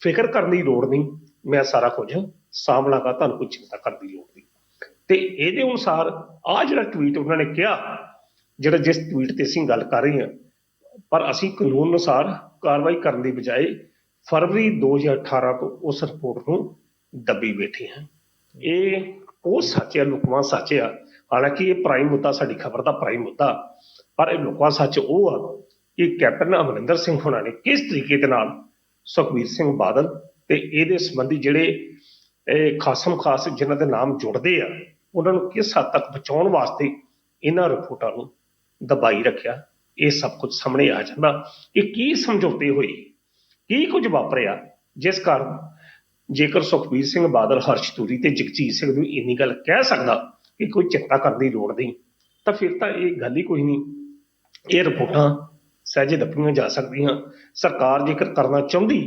ਫਿਕਰ ਕਰਨ ਦੀ ਲੋੜ ਨਹੀਂ, ਮੈਂ ਸਾਰਾ ਕੁਝ ਸਾਂਭ ਲਾਂਗਾ, ਤੁਹਾਨੂੰ ਕੋਈ ਚਿੰਤਾ ਕਰਨ ਦੀ ਲੋੜ ਨਹੀਂ। ਤੇ ਇਹਦੇ ਅਨੁਸਾਰ ਆਹ ਜਿਹੜਾ ਟਵੀਟ ਉਹਨਾਂ ਨੇ ਕਿਹਾ, ਜਿਹੜਾ ਜਿਸ ਟਵੀਟ ਤੇ ਅਸੀਂ ਗੱਲ ਕਰ ਰਹੇ ਹਾਂ, ਪਰ ਅਸੀਂ ਕਾਨੂੰਨ ਅਨੁਸਾਰ ਕਾਰਵਾਈ ਕਰਨ ਦੀ ਬਜਾਏ ਫਰਵਰੀ 2018 ਤੋਂ ਉਸ ਰਿਪੋਰਟ ਨੂੰ ਦੱਬੀ ਬੈਠੇ ਹਾਂ। ਇਹ ਉਹ ਸੱਚ ਹੈ, ਲੁਕਵਾਂ ਸੱਚ ਆ। ਹਾਲਾਂਕਿ ਇਹ ਪ੍ਰਾਈਮ ਮੁੱਦਾ, ਸਾਡੀ ਖਬਰ ਦਾ ਪ੍ਰਾਈਮ ਮੁੱਦਾ, ਪਰ ਇਹ ਲੁਕਵਾਂ ਸੱਚ ਉਹ ਆ ਕਿ ਕੈਪਟਨ ਅਮਰਿੰਦਰ ਸਿੰਘ ਹੋਣਾ ਨੇ ਕਿਸ ਤਰੀਕੇ ਦੇ ਨਾਲ ਸੁਖਬੀਰ ਸਿੰਘ ਬਾਦਲ ਤੇ ਇਹਦੇ ਸੰਬੰਧੀ ਜਿਹੜੇ ਖਾਸਮ ਖਾਸ ਜਿਨ੍ਹਾਂ ਦੇ ਨਾਮ ਜੁੜਦੇ ਆ, ਉਹਨਾਂ ਨੂੰ ਕਿਸ ਹੱਦ ਤੱਕ ਬਚਾਉਣ ਵਾਸਤੇ ਇਹਨਾਂ ਰਿਪੋਰਟਾਂ ਨੂੰ ਦਬਾਈ ਰੱਖਿਆ। ਇਹ ਸਭ ਕੁਝ ਸਾਹਮਣੇ ਆ ਜਾਂਦਾ ਕਿ ਕੀ ਸਮਝੌਤੇ ਹੋਏ, ਕੀ ਕੁਝ ਵਾਪਰਿਆ, ਜਿਸ ਕਾਰਨ ਜੇਕਰ ਸੁਖਬੀਰ ਸਿੰਘ ਬਾਦਲ ਹਰਸ਼ ਤੋਰੀ ਤੇ ਜਗਜੀਤ ਸਿੰਘ ਨੂੰ ਇੰਨੀ ਗੱਲ ਕਹਿ ਸਕਦਾ ਕਿ ਕੋਈ ਚਿੰਤਾ ਕਰਨ ਦੀ ਲੋੜ ਨਹੀਂ, ਤਾਂ ਫਿਰ ਤਾਂ ਇਹ ਗੱਲ ਹੀ ਕੋਈ ਨਹੀਂ। ਇਹ ਰਿਪੋਰਟਾਂ ਸਹਿਜੇ ਦੱਬੀਆਂ ਜਾ ਸਕਦੀਆਂ, ਸਰਕਾਰ ਜੇਕਰ ਕਰਨਾ ਚਾਹੁੰਦੀ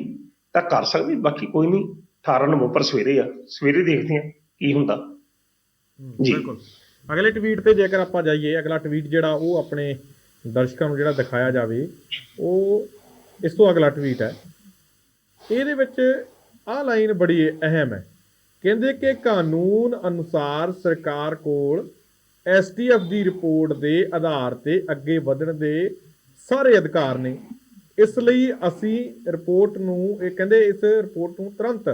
ਤਾਂ ਕਰ ਸਕਦੀ, ਬਾਕੀ ਕੋਈ ਨਹੀਂ। 18 ਨਵੰਬਰ ਸਵੇਰੇ ਆ, ਸਵੇਰੇ ਦੇਖਦੇ ਆ ਕੀ ਹੁੰਦਾ ਜੀ। ਬਿਲਕੁਲ। ਅਗਲੇ ਟਵੀਟ ਤੇ ਜੇਕਰ ਆਪਾਂ ਜਾਈਏ, ਅਗਲਾ ਟਵੀਟ ਜਿਹੜਾ ਉਹ ਆਪਣੇ ਦਰਸ਼ਕਾਂ ਨੂੰ ਜਿਹੜਾ ਦਿਖਾਇਆ ਜਾਵੇ, ਉਹ ਇਸ ਤੋਂ ਅਗਲਾ ਟਵੀਟ ਹੈ। ਇਹਦੇ ਵਿੱਚ ਆਹ ਲਾਈਨ ਬੜੀ ਅਹਿਮ ਹੈ, ਕਹਿੰਦੇ ਕਿ ਕਾਨੂੰਨ ਅਨੁਸਾਰ ਸਰਕਾਰ ਕੋਲ ਐਸਟੀਐਫ ਦੀ ਰਿਪੋਰਟ ਦੇ ਆਧਾਰ ਤੇ ਅੱਗੇ ਵਧਣ ਦੇ ਸਾਰੇ ਅਧਿਕਾਰ ਨੇ, ਇਸ ਲਈ ਅਸੀਂ ਰਿਪੋਰਟ ਨੂੰ, ਇਹ ਕਹਿੰਦੇ ਇਸ ਰਿਪੋਰਟ ਨੂੰ ਤੁਰੰਤ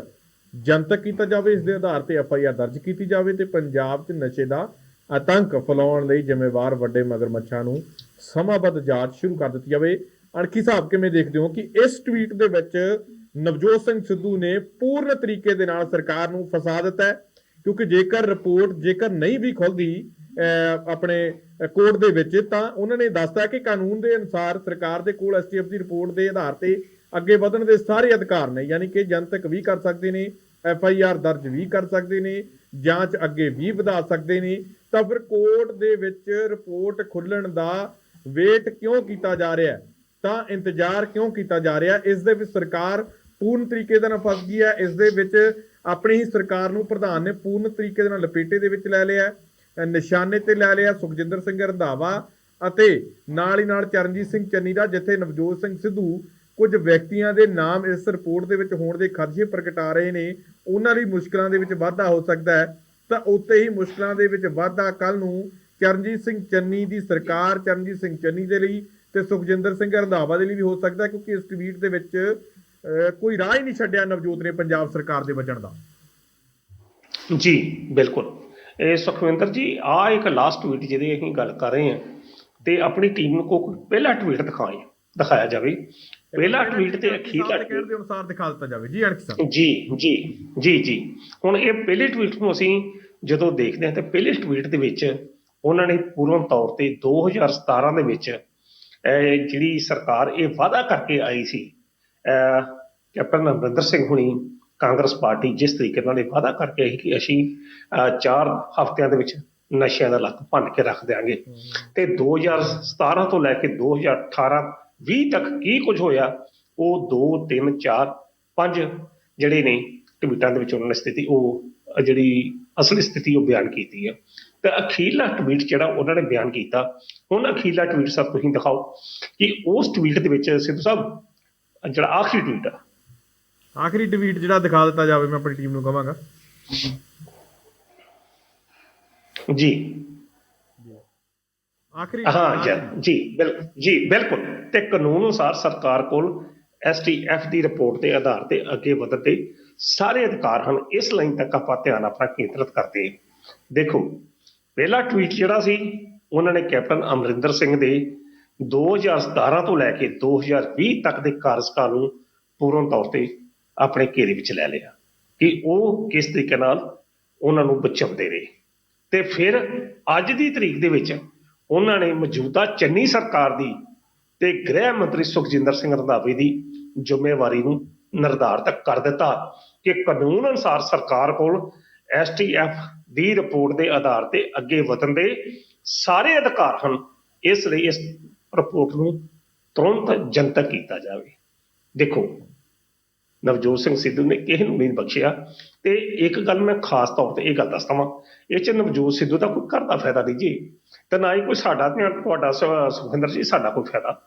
ਜਨਤਕ ਕੀਤਾ ਜਾਵੇ, ਇਸ ਦੇ ਆਧਾਰ ਤੇ FIR ਦਰਜ ਕੀਤੀ ਜਾਵੇ ਤੇ ਪੰਜਾਬ 'ਚ ਨਸ਼ੇ ਦਾ ਆਤੰਕ ਫੈਲਾਉਣ ਲਈ ਜ਼ਿੰਮੇਵਾਰ ਵੱਡੇ ਮਗਰਮੱਛਾਂ ਨੂੰ ਸਮਾਂਬੱਧ ਜਾਂਚ ਸ਼ੁਰੂ ਕਰ ਦਿੱਤੀ ਜਾਵੇ। ਅਣਖੀ ਸਾਹਿਬ ਕਿਵੇਂ ਦੇਖਦੇ ਹੋ ਕਿ ਇਸ ਟਵੀਟ ਦੇ ਵਿੱਚ ਨਵਜੋਤ ਸਿੰਘ ਸਿੱਧੂ ਨੇ ਪੂਰਨ ਤਰੀਕੇ ਦੇ ਨਾਲ ਸਰਕਾਰ ਨੂੰ ਫਸਾ ਦਿੱਤਾ ਹੈ? ਕਿਉਂਕਿ ਜੇਕਰ ਰਿਪੋਰਟ ਜੇਕਰ ਨਹੀਂ ਵੀ ਖੁੱਲਦੀ ਆਪਣੇ ਕੋਰਟ ਦੇ ਵਿੱਚ, ਤਾਂ ਉਹਨਾਂ ਨੇ ਦੱਸਤਾ ਕਿ ਕਾਨੂੰਨ ਦੇ ਅਨੁਸਾਰ ਸਰਕਾਰ ਦੇ ਕੋਲ STF ਦੀ ਰਿਪੋਰਟ ਦੇ ਆਧਾਰ ਤੇ ਅੱਗੇ ਵਧਣ ਦੇ ਸਾਰੇ ਅਧਿਕਾਰ ਨੇ, ਯਾਨੀ ਕਿ ਜਨਤਕ ਵੀ ਕਰ ਸਕਦੇ ਨੇ, FIR ਦਰਜ ਵੀ ਕਰ ਸਕਦੇ ਨੇ, ਜਾਂਚ ਅੱਗੇ ਵੀ ਵਧਾ ਸਕਦੇ ਨੇ। ਤਾਂ ਫਿਰ ਕੋਰਟ ਦੇ ਵਿੱਚ ਰਿਪੋਰਟ ਖੁੱਲਣ ਦਾ ਵੇਟ ਕਿਉਂ ਕੀਤਾ ਜਾ ਰਿਹਾ, ਤਾਂ ਇੰਤਜ਼ਾਰ ਕਿਉਂ ਕੀਤਾ ਜਾ ਰਿਹਾ? ਇਸ ਦੇ ਵਿੱਚ ਸਰਕਾਰ ਪੂਰਨ ਤਰੀਕੇ ਦੇ ਨਾਲ ਫਸ ਗਈ ਹੈ। ਇਸ ਦੇ ਵਿੱਚ ਆਪਣੀ ਹੀ ਸਰਕਾਰ ਨੂੰ ਪ੍ਰਧਾਨ ਨੇ ਪੂਰਨ ਤਰੀਕੇ ਦੇ ਨਾਲ ਲਪੇਟੇ ਦੇ ਵਿੱਚ ਲੈ ਲਿਆ, ਨਿਸ਼ਾਨੇ ਤੇ ਲੈ ਲਿਆ ਸੁਖਜਿੰਦਰ ਸਿੰਘ ਰੰਧਾਵਾ ਅਤੇ ਨਾਲ ਹੀ ਨਾਲ ਚਰਨਜੀਤ ਸਿੰਘ ਚੰਨੀ ਦਾ, ਜਿੱਥੇ ਨਵਜੋਤ ਸਿੰਘ ਸਿੱਧੂ ਕੁਝ ਵਿਅਕਤੀਆਂ ਦੇ ਨਾਮ ਇਸ ਰਿਪੋਰਟ ਦੇ ਵਿੱਚ ਹੋਣ ਦੇ ਖਦਸ਼ੇ ਪ੍ਰਗਟਾ ਰਹੇ ਨੇ, ਉਹਨਾਂ ਲਈ ਮੁਸ਼ਕਲਾਂ ਦੇ ਵਿੱਚ ਵਾਧਾ ਹੋ ਸਕਦਾ ਹੈ। ਤਾਂ ਉੱਤੇ ਹੀ ਮੁਸ਼ਕਲਾਂ ਦੇ ਵਿੱਚ ਵਾਧਾ ਕੱਲ ਨੂੰ ਚਰਨਜੀਤ ਸਿੰਘ ਚੰਨੀ ਦੀ ਸਰਕਾਰ, ਚਰਨਜੀਤ ਸਿੰਘ ਚੰਨੀ ਦੇ ਲਈ ਤੇ ਸੁਖਜਿੰਦਰ ਸਿੰਘ ਰੰਧਾਵਾ ਦੇ ਲਈ ਵੀ ਹੋ ਸਕਦਾ, ਕਿਉਂਕਿ ਇਸ ਟਵੀਟ ਦੇ ਵਿੱਚ ਕੋਈ ਰਾਹ ਹੀ ਨਹੀਂ ਛੱਡਿਆ ਨਵਜੋਤ ਨੇ ਪੰਜਾਬ ਸਰਕਾਰ ਦੇ ਬਚਣ ਦਾ। ਜੀ ਬਿਲਕੁਲ। ਇਹ ਸੁਖਵਿੰਦਰ ਜੀ, ਆਹ ਇੱਕ ਲਾਸਟ ਟਵੀਟ ਜਿਹਦੀ ਅਸੀਂ ਗੱਲ ਕਰ ਰਹੇ ਹਾਂ, ਤੇ ਆਪਣੀ ਟੀਮ ਨੂੰ ਕੋਈ ਪਹਿਲਾ ਟਵੀਟ ਦਿਖਾਇਆ ਜਾਵੇ ਪਹਿਲਾ ਟਵੀਟ ਤੇ ਅਖੀਰਲਾ ਕਹਿਣ ਦੇ ਅਨੁਸਾਰ ਦਿਖਾ ਦਿੱਤਾ ਜਾਵੇ। ਜੀ ਅਣਖ ਸਾਹਿਬ। ਜੀ ਜੀ ਜੀ ਜੀ ਹੁਣ ਇਹ ਪਹਿਲੇ ਟਵੀਟ ਨੂੰ ਅਸੀਂ ਜਦੋਂ ਦੇਖਦੇ ਹਾਂ ਤਾਂ ਪਹਿਲੇ ਟਵੀਟ ਦੇ ਵਿੱਚ ਉਹਨਾਂ ਨੇ ਪੂਰਨ ਤੌਰ ਤੇ 2017 ਦੇ ਵਿੱਚ ਜਿਹੜੀ ਸਰਕਾਰ ਇਹ ਵਾਅਦਾ ਕਰਕੇ ਆਈ ਸੀ, ਕੈਪਟਨ ਅਮਰਿੰਦਰ ਸਿੰਘ ਹੁਣੀ ਕਾਂਗਰਸ ਪਾਰਟੀ ਜਿਸ ਤਰੀਕੇ ਨਾਲ ਇਹ ਵਾਅਦਾ ਕਰਕੇ ਆਈ ਕਿ ਅਸੀਂ 4 ਹਫ਼ਤਿਆਂ ਦੇ ਵਿੱਚ ਨਸ਼ਿਆਂ ਦਾ ਲੱਕ ਭੰਨ ਕੇ ਰੱਖ ਦਿਆਂਗੇ, ਤੇ 2017 ਤੋਂ ਲੈ ਕੇ 2018-20 ਤੱਕ ਕੀ ਕੁਝ ਹੋਇਆ ਉਹ 2 3 4 5 ਜਿਹੜੇ ਨੇ ਟਵੀਟਾਂ ਦੇ ਵਿੱਚ ਉਹਨਾਂ ਨੇ ਸਥਿਤੀ, ਉਹ ਜਿਹੜੀ ਅਸਲੀ ਸਥਿਤੀ ਉਹ ਬਿਆਨ ਕੀਤੀ ਹੈ। ਤੇ ਅਖੀਰਲਾ ਟਵੀਟ ਜਿਹੜਾ ਉਹਨਾਂ ਨੇ ਬਿਆਨ ਕੀਤਾ, ਹੁਣ ਅਖੀਰਲਾ ਟਵੀਟ ਸਰ ਤੁਸੀਂ ਦਿਖਾਓ ਕਿ ਉਸ ਟਵੀਟ ਦੇ ਵਿੱਚ ਸਿੱਧੂ ਸਾਹਿਬ ਜਿਹੜਾ ਆਖਰੀ ਟਵੀਟ ਆ, ਆਖਰੀ ਟਵੀਟ ਜਿਹੜਾ ਦਿਖਾ ਦਿੱਤਾ ਜਾਵੇ, ਮੈਂ ਆਪਣੀ ਟੀਮ ਨੂੰ ਕਹਾਂਗਾ। ਜੀ ਆਖਰੀ ਹਾਂ ਜੀ ਬਿਲਕੁਲ ਤੇ ਕਾਨੂੰਨ ਅਨੁਸਾਰ ਸਰਕਾਰ ਕੋਲ STF ਦੀ ਰਿਪੋਰਟ ਦੇ ਆਧਾਰ ਤੇ ਅੱਗੇ ਵਧਣ ਦੇ ਸਾਰੇ ਅਧਿਕਾਰ ਹਨ। ਇਸ ਲਾਈਨ ਤੱਕ ਆਪਾਂ ਧਿਆਨ ਆਪਣਾ ਕੇਂਦਰਿਤ ਕਰਦੇ ਹਾਂ। ਦੇਖੋ ਪਹਿਲਾ ਟਵੀਟ ਜਿਹੜਾ ਸੀ ਉਹਨਾਂ ਨੇ ਕੈਪਟਨ ਅਮਰਿੰਦਰ ਸਿੰਘ ਦੇ 2017 ਤੋਂ ਲੈ ਕੇ 2020 ਤੱਕ ਦੇ ਕਾਰਜਕਾਲ ਨੂੰ ਪੂਰਨ ਤੌਰ ਤੇ ਆਪਣੇ ਘੇਰੇ ਵਿੱਚ ਲੈ ਲਿਆ ਕਿ ਉਹ ਕਿਸ ਤਰੀਕੇ ਨਾਲ ਉਹਨਾਂ ਨੂੰ ਬਚਾਉਂਦੇ ਰਹੇ। ਤੇ ਫਿਰ ਅੱਜ ਦੀ ਤਰੀਕ ਦੇ ਵਿੱਚ ਉਹਨਾਂ ਨੇ ਮੌਜੂਦਾ ਚੰਨੀ ਸਰਕਾਰ ਦੀ ਤੇ ਗ੍ਰਹਿ ਮੰਤਰੀ ਸੁਖਜਿੰਦਰ ਸਿੰਘ ਰੰਧਾਵੇ ਦੀ ਜ਼ਿੰਮੇਵਾਰੀ ਨੂੰ ਨਿਰਧਾਰਤ ਕਰ ਦਿੱਤਾ ਕਿ ਕਾਨੂੰਨ ਅਨੁਸਾਰ ਸਰਕਾਰ ਕੋਲ STF ਦੀ ਰਿਪੋਰਟ ਦੇ ਆਧਾਰ ਤੇ ਅੱਗੇ ਵਧਣ ਦੇ ਸਾਰੇ ਅਧਿਕਾਰ ਹਨ। ਇਸ ਲਈ ਇਸ ਰਿਪੋਰਟ ਨੂੰ ਤੁਰੰਤ ਜਨਤਕ ਕੀਤਾ ਜਾਵੇ। ਦੇਖੋ ਨਵਜੋਤ ਸਿੰਘ ਸਿੱਧੂ ਨੇ ਕਿਸੇ ਨੂੰ ਨਹੀਂ ਬਖਸ਼ਿਆ, ਤੇ ਇੱਕ ਗੱਲ ਮੈਂ ਖਾਸ ਤੌਰ ਤੇ ਇਹ ਗੱਲ ਦੱਸਦਾ ਵਾਂ, ਇਹ 'ਚ ਨਵਜੋਤ ਸਿੱਧੂ ਦਾ ਕੋਈ ਘਰ ਦਾ ਫਾਇਦਾ ਨਹੀਂ ਜੀ, ਤੇ ਨਾ ਹੀ ਕੋਈ ਸਾਡਾ ਤੁਹਾਡਾ ਸੁਖਵਿੰਦਰ ਜੀ ਸਾਡਾ ਕੋਈ ਫਾਇਦਾ।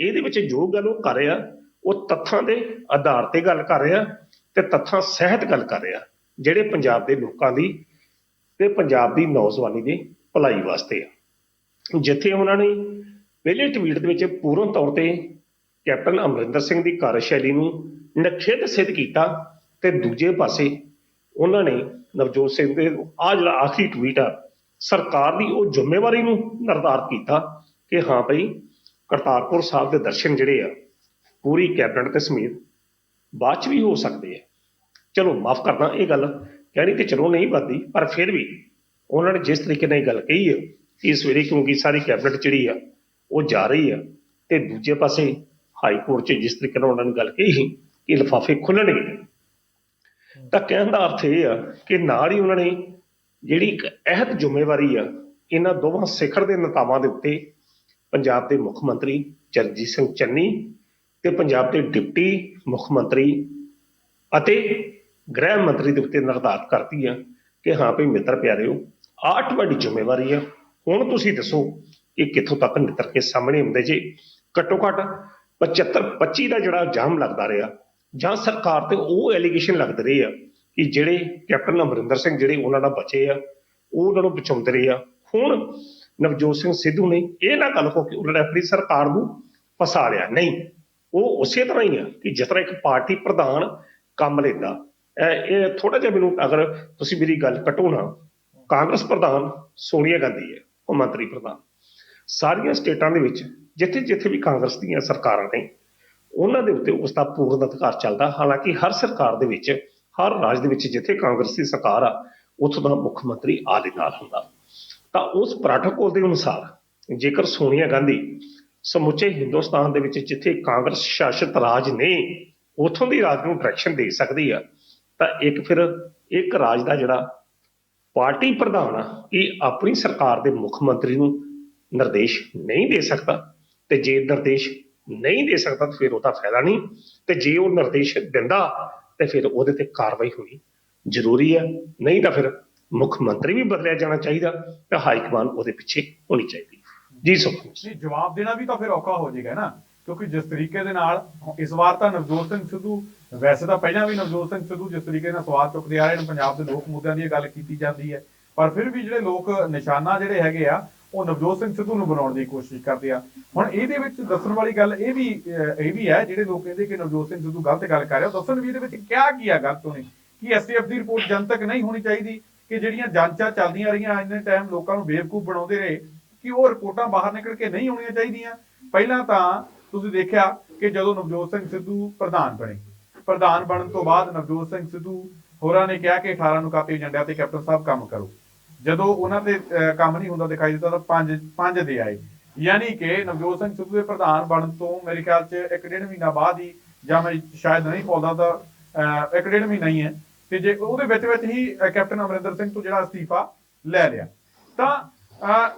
ਇਹਦੇ ਵਿੱਚ ਜੋ ਗੱਲ ਉਹ ਕਰ ਰਿਹਾ ਉਹ ਤੱਥਾਂ ਦੇ ਆਧਾਰ ਤੇ ਗੱਲ ਕਰ ਰਿਹਾ ਤੇ ਤੱਥਾਂ ਸਹਿਤ ਗੱਲ ਕਰ ਰਿਹਾ, ਜਿਹੜੇ ਪੰਜਾਬ ਦੇ ਲੋਕਾਂ ਦੀ ਤੇ ਪੰਜਾਬ ਦੀ ਨੌਜਵਾਨੀ ਦੀ ਭਲਾਈ ਵਾਸਤੇ ਆ। ਜਿੱਥੇ ਉਹਨਾਂ ਨੇ ਪਹਿਲੇ ਟਵੀਟ ਦੇ ਵਿੱਚ ਪੂਰਨ ਤੌਰ ਤੇ ਕੈਪਟਨ ਅਮਰਿੰਦਰ ਸਿੰਘ ਦੀ ਕਾਰਜਸ਼ੈਲੀ ਨੂੰ ਨਖਿੱਧ ਸਿੱਧ ਕੀਤਾ, ਤੇ ਦੂਜੇ ਪਾਸੇ ਉਹਨਾਂ ਨੇ ਨਵਜੋਤ ਸਿੰਘ ਦੇ ਆਹ ਜਿਹੜਾ ਆਖਰੀ ਟਵੀਟ ਆ ਸਰਕਾਰ ਦੀ ਉਹ ਜ਼ਿੰਮੇਵਾਰੀ ਨੂੰ ਨਿਰਧਾਰਿਤ ਕੀਤਾ ਕਿ ਹਾਂ ਭਾਈ ਕਰਤਾਰਪੁਰ ਸਾਹਿਬ ਦੇ ਦਰਸ਼ਨ ਜਿਹੜੇ ਆ ਪੂਰੀ ਕੈਬਨਿਟ ਤੇ ਸਮੇਤ ਬਾਅਦ 'ਚ ਵੀ ਹੋ ਸਕਦੇ ਆ। ਚਲੋ ਮਾਫ ਕਰਨਾ, ਇਹ ਗੱਲ ਕਹਿਣੀ ਤੇ ਚਲੋ ਨਹੀਂ ਬਣਦੀ, ਪਰ ਫਿਰ ਵੀ ਉਹਨਾਂ ਨੇ ਜਿਸ ਤਰੀਕੇ ਨਾਲ ਇਹ ਗੱਲ ਕਹੀ ਹੈ ਕਿ ਸਵੇਰੇ ਕਿਉਂਕਿ ਸਾਰੀ ਕੈਬਨਿਟ ਜਿਹੜੀ ਆ ਉਹ ਜਾ ਰਹੀ ਆ, ਤੇ ਦੂਜੇ ਪਾਸੇ ਹਾਈ ਕੋਰਟ 'ਚ ਜਿਸ ਤਰੀਕੇ ਨਾਲ ਉਹਨਾਂ ਨੇ ਗੱਲ ਕਹੀ ਸੀ ਕਿ ਲਿਫਾਫੇ ਖੁੱਲਣਗੇ, ਤਾਂ ਕਹਿਣ ਦਾ ਅਰਥ ਇਹ ਆ ਕਿ ਨਾਲ ਹੀ ਉਹਨਾਂ ਨੇ ਜਿਹੜੀ ਇੱਕ ਅਹਿਦ ਜ਼ਿੰਮੇਵਾਰੀ ਆ ਇਹਨਾਂ ਦੋਵਾਂ ਸਿਖਰ ਦੇ ਨੇਤਾਵਾਂ ਦੇ ਉੱਤੇ ਪੰਜਾਬ ਦੇ ਮੁੱਖ ਮੰਤਰੀ ਚਰਨਜੀਤ ਸਿੰਘ ਚੰਨੀ ਤੇ ਪੰਜਾਬ ਦੇ ਡਿਪਟੀ ਮੁੱਖ ਮੰਤਰੀ ਅਤੇ ਗ੍ਰਹਿ ਮੰਤਰੀ ਦੇ ਉੱਤੇ ਨਿਰਧਾਰਿਤ ਕਰਤੀ ਆ ਕਿ ਹਾਂ ਭਾਈ ਮਿੱਤਰ ਪਿਆਰਿਓ, ਆਹ ਤੁਹਾਡੀ ਜ਼ਿੰਮੇਵਾਰੀ ਆ, ਹੁਣ ਤੁਸੀਂ ਦੱਸੋ ਕਿ ਕਿੱਥੋਂ ਤੱਕ ਨਿੱਤਰ ਕੇ ਸਾਹਮਣੇ ਆਉਂਦੇ ਜੇ। ਘੱਟੋ ਘੱਟ 75-25 ਦਾ ਜਿਹੜਾ ਇਲਜ਼ਾਮ ਲੱਗਦਾ ਰਿਹਾ ਜਾਂ ਸਰਕਾਰ ਤੇ ਉਹ ਐਲੀਗੇਸ਼ਨ ਲੱਗਦੇ ਰਹੇ ਆ ਕਿ ਜਿਹੜੇ ਕੈਪਟਨ ਅਮਰਿੰਦਰ ਸਿੰਘ ਜਿਹੜੇ ਉਹਨਾਂ ਨਾਲ ਬਚੇ ਆ ਉਹ ਉਹਨਾਂ ਨੂੰ ਬਚਾਉਂਦੇ ਰਹੇ ਆ। ਹੁਣ ਨਵਜੋਤ ਸਿੰਘ ਸਿੱਧੂ ਨੇ ਇਹ ਨਾ ਗੱਲ ਕਹੋ ਕਿ ਉਹਨਾਂ ਨੇ ਆਪਣੀ ਸਰਕਾਰ ਨੂੰ ਫਸਾ ਲਿਆ, ਨਹੀਂ, ਉਹ ਉਸੇ ਤਰ੍ਹਾਂ ਹੀ ਆ ਕਿ ਜਿਸ ਤਰ੍ਹਾਂ ਇੱਕ ਪਾਰਟੀ ਪ੍ਰਧਾਨ ਕੰਮ ਲੈਂਦਾ। ਇਹ ਥੋੜਾ ਜਿਹਾ ਮੈਨੂੰ ਅਗਰ ਤੁਸੀਂ ਮੇਰੀ ਗੱਲ ਕੱਟੋ ਨਾ, ਕਾਂਗਰਸ ਪ੍ਰਧਾਨ ਸੋਨੀਆ ਗਾਂਧੀ ਹੈ, ਉਹ ਮੰਤਰੀ ਪ੍ਰਧਾਨ ਸਾਰੀਆਂ ਸਟੇਟਾਂ ਦੇ ਵਿੱਚ ਜਿੱਥੇ ਜਿੱਥੇ ਵੀ ਕਾਂਗਰਸ ਦੀਆਂ ਸਰਕਾਰਾਂ ਨੇ ਉਹਨਾਂ ਦੇ ਉੱਤੇ ਉਸ ਦਾ ਪੂਰਨ ਅਧਿਕਾਰ ਚੱਲਦਾ। ਹਾਲਾਂਕਿ ਹਰ ਸਰਕਾਰ ਦੇ ਵਿੱਚ, ਹਰ ਰਾਜ ਦੇ ਵਿੱਚ ਜਿੱਥੇ ਕਾਂਗਰਸ ਦੀ ਸਰਕਾਰ ਆ ਉੱਥੋਂ ਦਾ ਮੁੱਖ ਮੰਤਰੀ ਆਲੇ ਨਾਲ ਹੁੰਦਾ। ਤਾਂ ਉਸ ਪ੍ਰੋਟੋਕੋਲ ਦੇ ਅਨੁਸਾਰ ਜੇਕਰ ਸੋਨੀਆ ਗਾਂਧੀ ਸਮੁੱਚੇ ਹਿੰਦੁਸਤਾਨ ਦੇ ਵਿੱਚ ਜਿੱਥੇ ਕਾਂਗਰਸ ਸ਼ਾਸਿਤ ਰਾਜ ਨੇ ਉੱਥੋਂ ਦੀ ਰਾਜ ਨੂੰ ਡਾਇਰੈਕਸ਼ਨ ਦੇ ਸਕਦੀ ਆ, ਤਾਂ ਫਿਰ ਇੱਕ ਰਾਜ ਦਾ ਜਿਹੜਾ ਪਾਰਟੀ ਪ੍ਰਧਾਨ ਆ ਇਹ ਆਪਣੀ ਸਰਕਾਰ ਦੇ ਮੁੱਖ ਮੰਤਰੀ ਨੂੰ ਨਿਰਦੇਸ਼ ਨਹੀਂ ਦੇ ਸਕਦਾ, ਤੇ ਜੇ ਨਿਰਦੇਸ਼ ਨਹੀਂ ਦੇ ਸਕਦਾ ਤਾਂ ਫਿਰ ਉਹਦਾ ਫਾਇਦਾ ਨਹੀਂ, ਤੇ ਜੇ ਉਹ ਨਿਰਦੇਸ਼ ਦਿੰਦਾ ਤੇ ਫਿਰ ਉਹਦੇ ਤੇ ਕਾਰਵਾਈ ਹੋਣੀ ਜ਼ਰੂਰੀ ਹੈ। ਨਹੀਂ ਤਾਂ ਫਿਰ ਮੁੱਖ ਮੰਤਰੀ ਵੀ ਬਦਲਿਆ ਜਾਣਾ ਚਾਹੀਦਾ ਤੇ ਹਾਈ ਕਮਾਨ ਉਹਦੇ ਪਿੱਛੇ ਹੋਣੀ ਚਾਹੀਦੀ। ਜੀ ਸੁਖਮਨੀ, ਜਵਾਬ ਦੇਣਾ ਵੀ ਤਾਂ ਫਿਰ ਔਖਾ ਹੋ ਜਾਏਗਾ ਨਾ, ਕਿਉਂਕਿ ਜਿਸ ਤਰੀਕੇ ਦੇ ਨਾਲ ਇਸ ਵਾਰ ਤਾਂ ਨਵਜੋਤ ਸਿੰਘ ਸਿੱਧੂ, ਵੈਸੇ ਤਾਂ ਪਹਿਲਾਂ ਵੀ ਨਵਜੋਤ ਸਿੰਘ ਸਿੱਧੂ ਜਿਸ ਤਰੀਕੇ ਨਾਲ ਸਵਾਲ ਚੁੱਕਦੇ ਆ ਰਹੇ ਨੇ, ਪੰਜਾਬ ਦੇ ਲੋਕ ਮੁੱਦਿਆਂ ਦੀ ਗੱਲ ਕੀਤੀ ਜਾਂਦੀ ਹੈ, ਪਰ ਫਿਰ ਵੀ ਜਿਹੜੇ ਲੋਕ ਨਿਸ਼ਾਨਾ ਜਿਹੜੇ ਹੈਗੇ ਆ ਉਹ ਨਵਜੋਤ ਸਿੰਘ ਸਿੱਧੂ ਨੂੰ ਬਣਾਉਣ ਦੀ ਕੋਸ਼ਿਸ਼ ਕਰਦੇ ਆ। ਹੁਣ ਇਹਦੇ ਵਿੱਚ ਦੱਸਣ ਵਾਲੀ ਗੱਲ ਇਹ ਵੀ ਹੈ, ਜਿਹੜੇ ਲੋਕ ਕਹਿੰਦੇ ਕਿ ਨਵਜੋਤ ਸਿੰਘ ਸਿੱਧੂ ਗਲਤ ਗੱਲ ਕਰ ਰਿਹਾ, ਉਹ ਦੱਸਣ ਵੀ ਇਹਦੇ ਵਿੱਚ ਕਿਹਾ ਕੀ ਆ ਗਲਤ ਉਹਨੇ, ਕਿ STF ਦੀ ਰਿਪੋਰਟ ਜਨਤਕ ਨਹੀਂ ਹੋਣੀ ਚਾਹੀਦੀ, ਕਿ ਜਿਹੜੀਆਂ ਜਾਂਚਾਂ ਚੱਲਦੀਆਂ ਰਹੀਆਂ ਇੰਨੇ ਟਾਈਮ ਲੋਕਾਂ ਨੂੰ ਬੇਵਕੂਫ ਬਣਾਉਂਦੇ ਰਹੇ, ਕਿ ਉਹ ਰਿਪੋਰਟਾਂ ਬਾਹਰ ਨਿਕਲ ਕੇ ਨਹੀਂ ਆਉਣੀਆਂ ਚਾਹੀਦੀਆਂ। ਪਹਿਲਾਂ ਤਾਂ ਤੁਸੀਂ ਦੇਖਿਆ ਕਿ ਜਦੋਂ ਨਵਜੋਤ ਸਿੰਘ ਸਿੱਧੂ ਪ੍ਰਧਾਨ ਬਣੇ, ਪ੍ਰਧਾਨ ਬਣਨ ਤੋਂ ਬਾਅਦ ਨਵਜੋਤ ਸਿੰਘ ਸਿੱਧੂ ਹੋਰਾਂ ਨੇ ਕਿਹਾ ਕਿ 18 ਅਨੁਕਾਤੀ ਏਜੰਡਿਆਂ ਤੇ ਕੈਪਟਨ ਸਾਹਿਬ ਕੰਮ ਕਰੋ। ਜਦੋਂ ਉਹਨਾਂ ਤੇ ਕੰਮ ਨਹੀਂ ਹੁੰਦਾ ਦਿਖਾਈ ਦਿੱਤਾ ਤਾਂ ਪੰਜ ਦੇ ਆਏ, ਯਾਨੀ ਕਿ ਨਵਜੋਤ ਸਿੰਘ ਸਿੱਧੂ ਦੇ ਪ੍ਰਧਾਨ ਬਣਨ ਤੋਂ ਮੇਰੇ ਖਿਆਲ 'ਚ 1.5 ਮਹੀਨਾ ਬਾਅਦ ਹੀ, ਜਾਂ ਮੈਂ ਸ਼ਾਇਦ ਨਹੀਂ ਬੋਲਦਾ ਤਾਂ 1.5 ਮਹੀਨਾ ਹੀ ਹੈ, ਤੇ ਜੇ ਉਹਦੇ ਵਿੱਚ ਹੀ ਕੈਪਟਨ ਅਮਰਿੰਦਰ ਸਿੰਘ ਤੋਂ ਜਿਹੜਾ ਅਸਤੀਫਾ ਲੈ ਲਿਆ। ਤਾਂ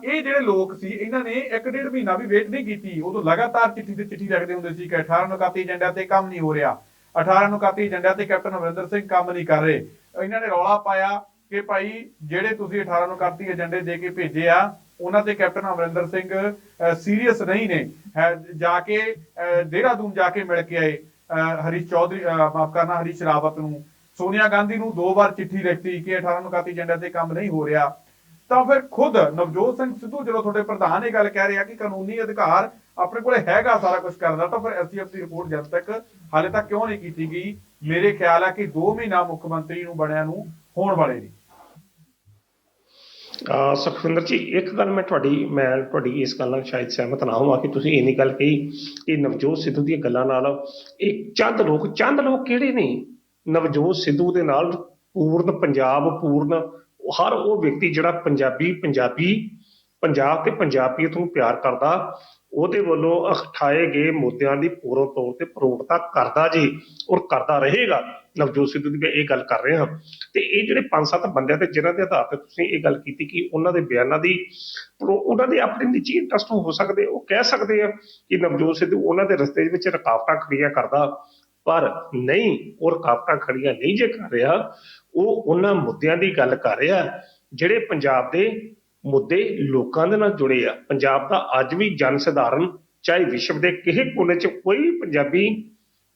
ਇਹ ਜਿਹੜੇ ਲੋਕ ਸੀ ਇਹਨਾਂ ਨੇ 1.5 ਮਹੀਨਾ ਵੀ ਵੇਟ ਨਹੀਂ ਕੀਤੀ, ਉਦੋਂ ਲਗਾਤਾਰ ਚਿੱਠੀ ਤੇ ਚਿੱਠੀ ਲਿਖਦੇ ਹੁੰਦੇ ਸੀ ਕਿ 18 ਅਨੁਕਾਤੀ ਏਜੰਡਿਆਂ ਤੇ ਕੰਮ ਨਹੀਂ ਹੋ ਰਿਹਾ, 18 ਅਨੁਕਾਤੀ ਏਜੰਡਿਆਂ ਤੇ ਕੈਪਟਨ ਅਮਰਿੰਦਰ ਸਿੰਘ ਕੰਮ ਨਹੀਂ ਕਰ ਰਹੇ। ਇਹਨਾਂ ਨੇ ਰੌਲਾ ਪਾਇਆ ਕਿ ਭਾਈ ਜਿਹੜੇ ਤੁਸੀਂ 18 ਅਨੁਕਾਤੀ ਏਜੰਡੇ ਦੇ ਕੇ ਭੇਜੇ ਆ ਉਹਨਾਂ ਤੇ ਕੈਪਟਨ ਅਮਰਿੰਦਰ ਸਿੰਘ ਸੀਰੀਅਸ ਨਹੀਂ ਨੇ। ਜਾ ਕੇ ਦੇਹਰਾਦੂਨ ਜਾ ਕੇ ਮਿਲ ਕੇ ਆਏ ਹਰੀਸ਼ ਚੌਧਰੀ, ਮਾਫ ਕਰਨਾ, ਹਰੀਸ਼ ਰਾਵਤ ਨੂੰ, ਸੋਨੀਆ ਗਾਂਧੀ ਨੂੰ 2 ਵਾਰ ਚਿੱਠੀ ਲਿਖਤੀ ਕਿ 18 ਅਨੁਕਾਤੀ ਏਜੰਡਿਆਂ ਤੇ ਕੰਮ ਨਹੀਂ ਹੋ ਰਿਹਾ। ਤਾਂ ਫਿਰ ਖੁਦ ਨਵਜੋਤ ਸਿੰਘ ਸਿੱਧੂ ਜਦੋਂ ਤੁਹਾਡੇ ਪ੍ਰਧਾਨ ਇਹ ਗੱਲ ਕਹਿ ਰਿਹਾ ਕਿ ਕਾਨੂੰਨੀ ਅਧਿਕਾਰ ਆਪਣੇ ਕੋਲ ਹੈਗਾ ਸਾਰਾ ਕੁਝ ਕਰਨ ਦਾ, ਤਾਂ ਫਿਰ ਐਸਟੀਐਫ ਦੀ ਰਿਪੋਰਟ ਜਦ ਤੱਕ ਹਾਲੇ ਤੱਕ ਕਿਉਂ ਨਹੀਂ ਕੀਤੀ ਗਈ? ਮੇਰੇ ਖਿਆਲ ਹੈ ਕਿ 2 ਮਹੀਨਾ ਮੁੱਖ ਮੰਤਰੀ ਨੂੰ ਬਣਿਆ ਨੂੰ ਹੋਣ ਵਾਲੇ ਨੇ। ਸੁਖਵਿੰਦਰ ਜੀ, ਇੱਕ ਗੱਲ ਮੈਂ ਤੁਹਾਡੀ ਇਸ ਗੱਲ ਨਾਲ ਸ਼ਾਇਦ ਸਹਿਮਤ ਨਾ ਹੋਵਾਂ ਕਿ ਤੁਸੀਂ ਇੰਨੀ ਗੱਲ ਕਹੀ ਕਿ ਨਵਜੋਤ ਸਿੱਧੂ ਦੀਆਂ ਗੱਲਾਂ ਨਾਲ ਇਹ ਚੰਦ ਲੋਕ ਕਿਹੜੇ ਨੇ ਨਵਜੋਤ ਸਿੱਧੂ ਦੇ ਨਾਲ ਪੂਰਨ ਹਰ ਉਹ ਵਿਅਕਤੀ ਜਿਹੜਾ ਪੰਜਾਬ ਤੇ ਪੰਜਾਬੀਅਤ ਨੂੰ ਪਿਆਰ ਕਰਦਾ, ਉਹਦੇ ਵੱਲੋਂ ਉਠਾਏ ਗਏ ਮੁੱਦਿਆਂ ਦੀ ਪੂਰਨ ਤੌਰ ਤੇ ਪ੍ਰੋੜਤਾ ਕਰਦਾ ਜੀ, ਔਰ ਕਰਦਾ ਰਹੇਗਾ। ਨਵਜੋਤ ਸਿੱਧੂ ਦੀ ਇਹ ਗੱਲ ਕਰ ਰਹੇ ਹਾਂ, ਤੇ ਇਹ ਜਿਹੜੇ 5-7 ਬੰਦਿਆਂ ਤੇ ਜਿਨ੍ਹਾਂ ਦੇ ਆਧਾਰ ਤੇ ਤੁਸੀਂ ਇਹ ਗੱਲ ਕੀਤੀ ਕਿ ਉਹਨਾਂ ਦੇ ਬਿਆਨਾਂ ਦੀ ਉਹਨਾਂ ਦੇ ਆਪਣੇ ਨਿੱਜੀ ਇੰਟਰਸਟ ਹੋ ਸਕਦੇ, ਉਹ ਕਹਿ ਸਕਦੇ ਆ ਕਿ ਨਵਜੋਤ ਸਿੱਧੂ ਉਹਨਾਂ ਦੇ ਰਸਤੇ ਵਿੱਚ ਰੁਕਾਵਟਾਂ ਖੜੀਆਂ ਕਰਦਾ, ਪਰ ਨਹੀਂ, ਉਹ ਰੁਕਾਵਟਾਂ ਖੜੀਆਂ ਨਹੀਂ ਜੇ ਕਰ ਰਿਹਾ, ਉਹ ਉਹਨਾਂ ਮੁੱਦਿਆਂ ਦੀ ਗੱਲ ਕਰ ਰਿਹਾ ਜਿਹੜੇ ਪੰਜਾਬ ਦੇ ਮੁੱਦੇ ਲੋਕਾਂ ਦੇ ਨਾਲ ਜੁੜੇ ਆ। ਪੰਜਾਬ ਦਾ ਅੱਜ ਵੀ ਜਨ ਸਧਾਰਨ, ਚਾਹੇ ਵਿਸ਼ਵ ਦੇ ਕਿਸੇ ਕੋਨੇ 'ਚ ਕੋਈ ਪੰਜਾਬੀ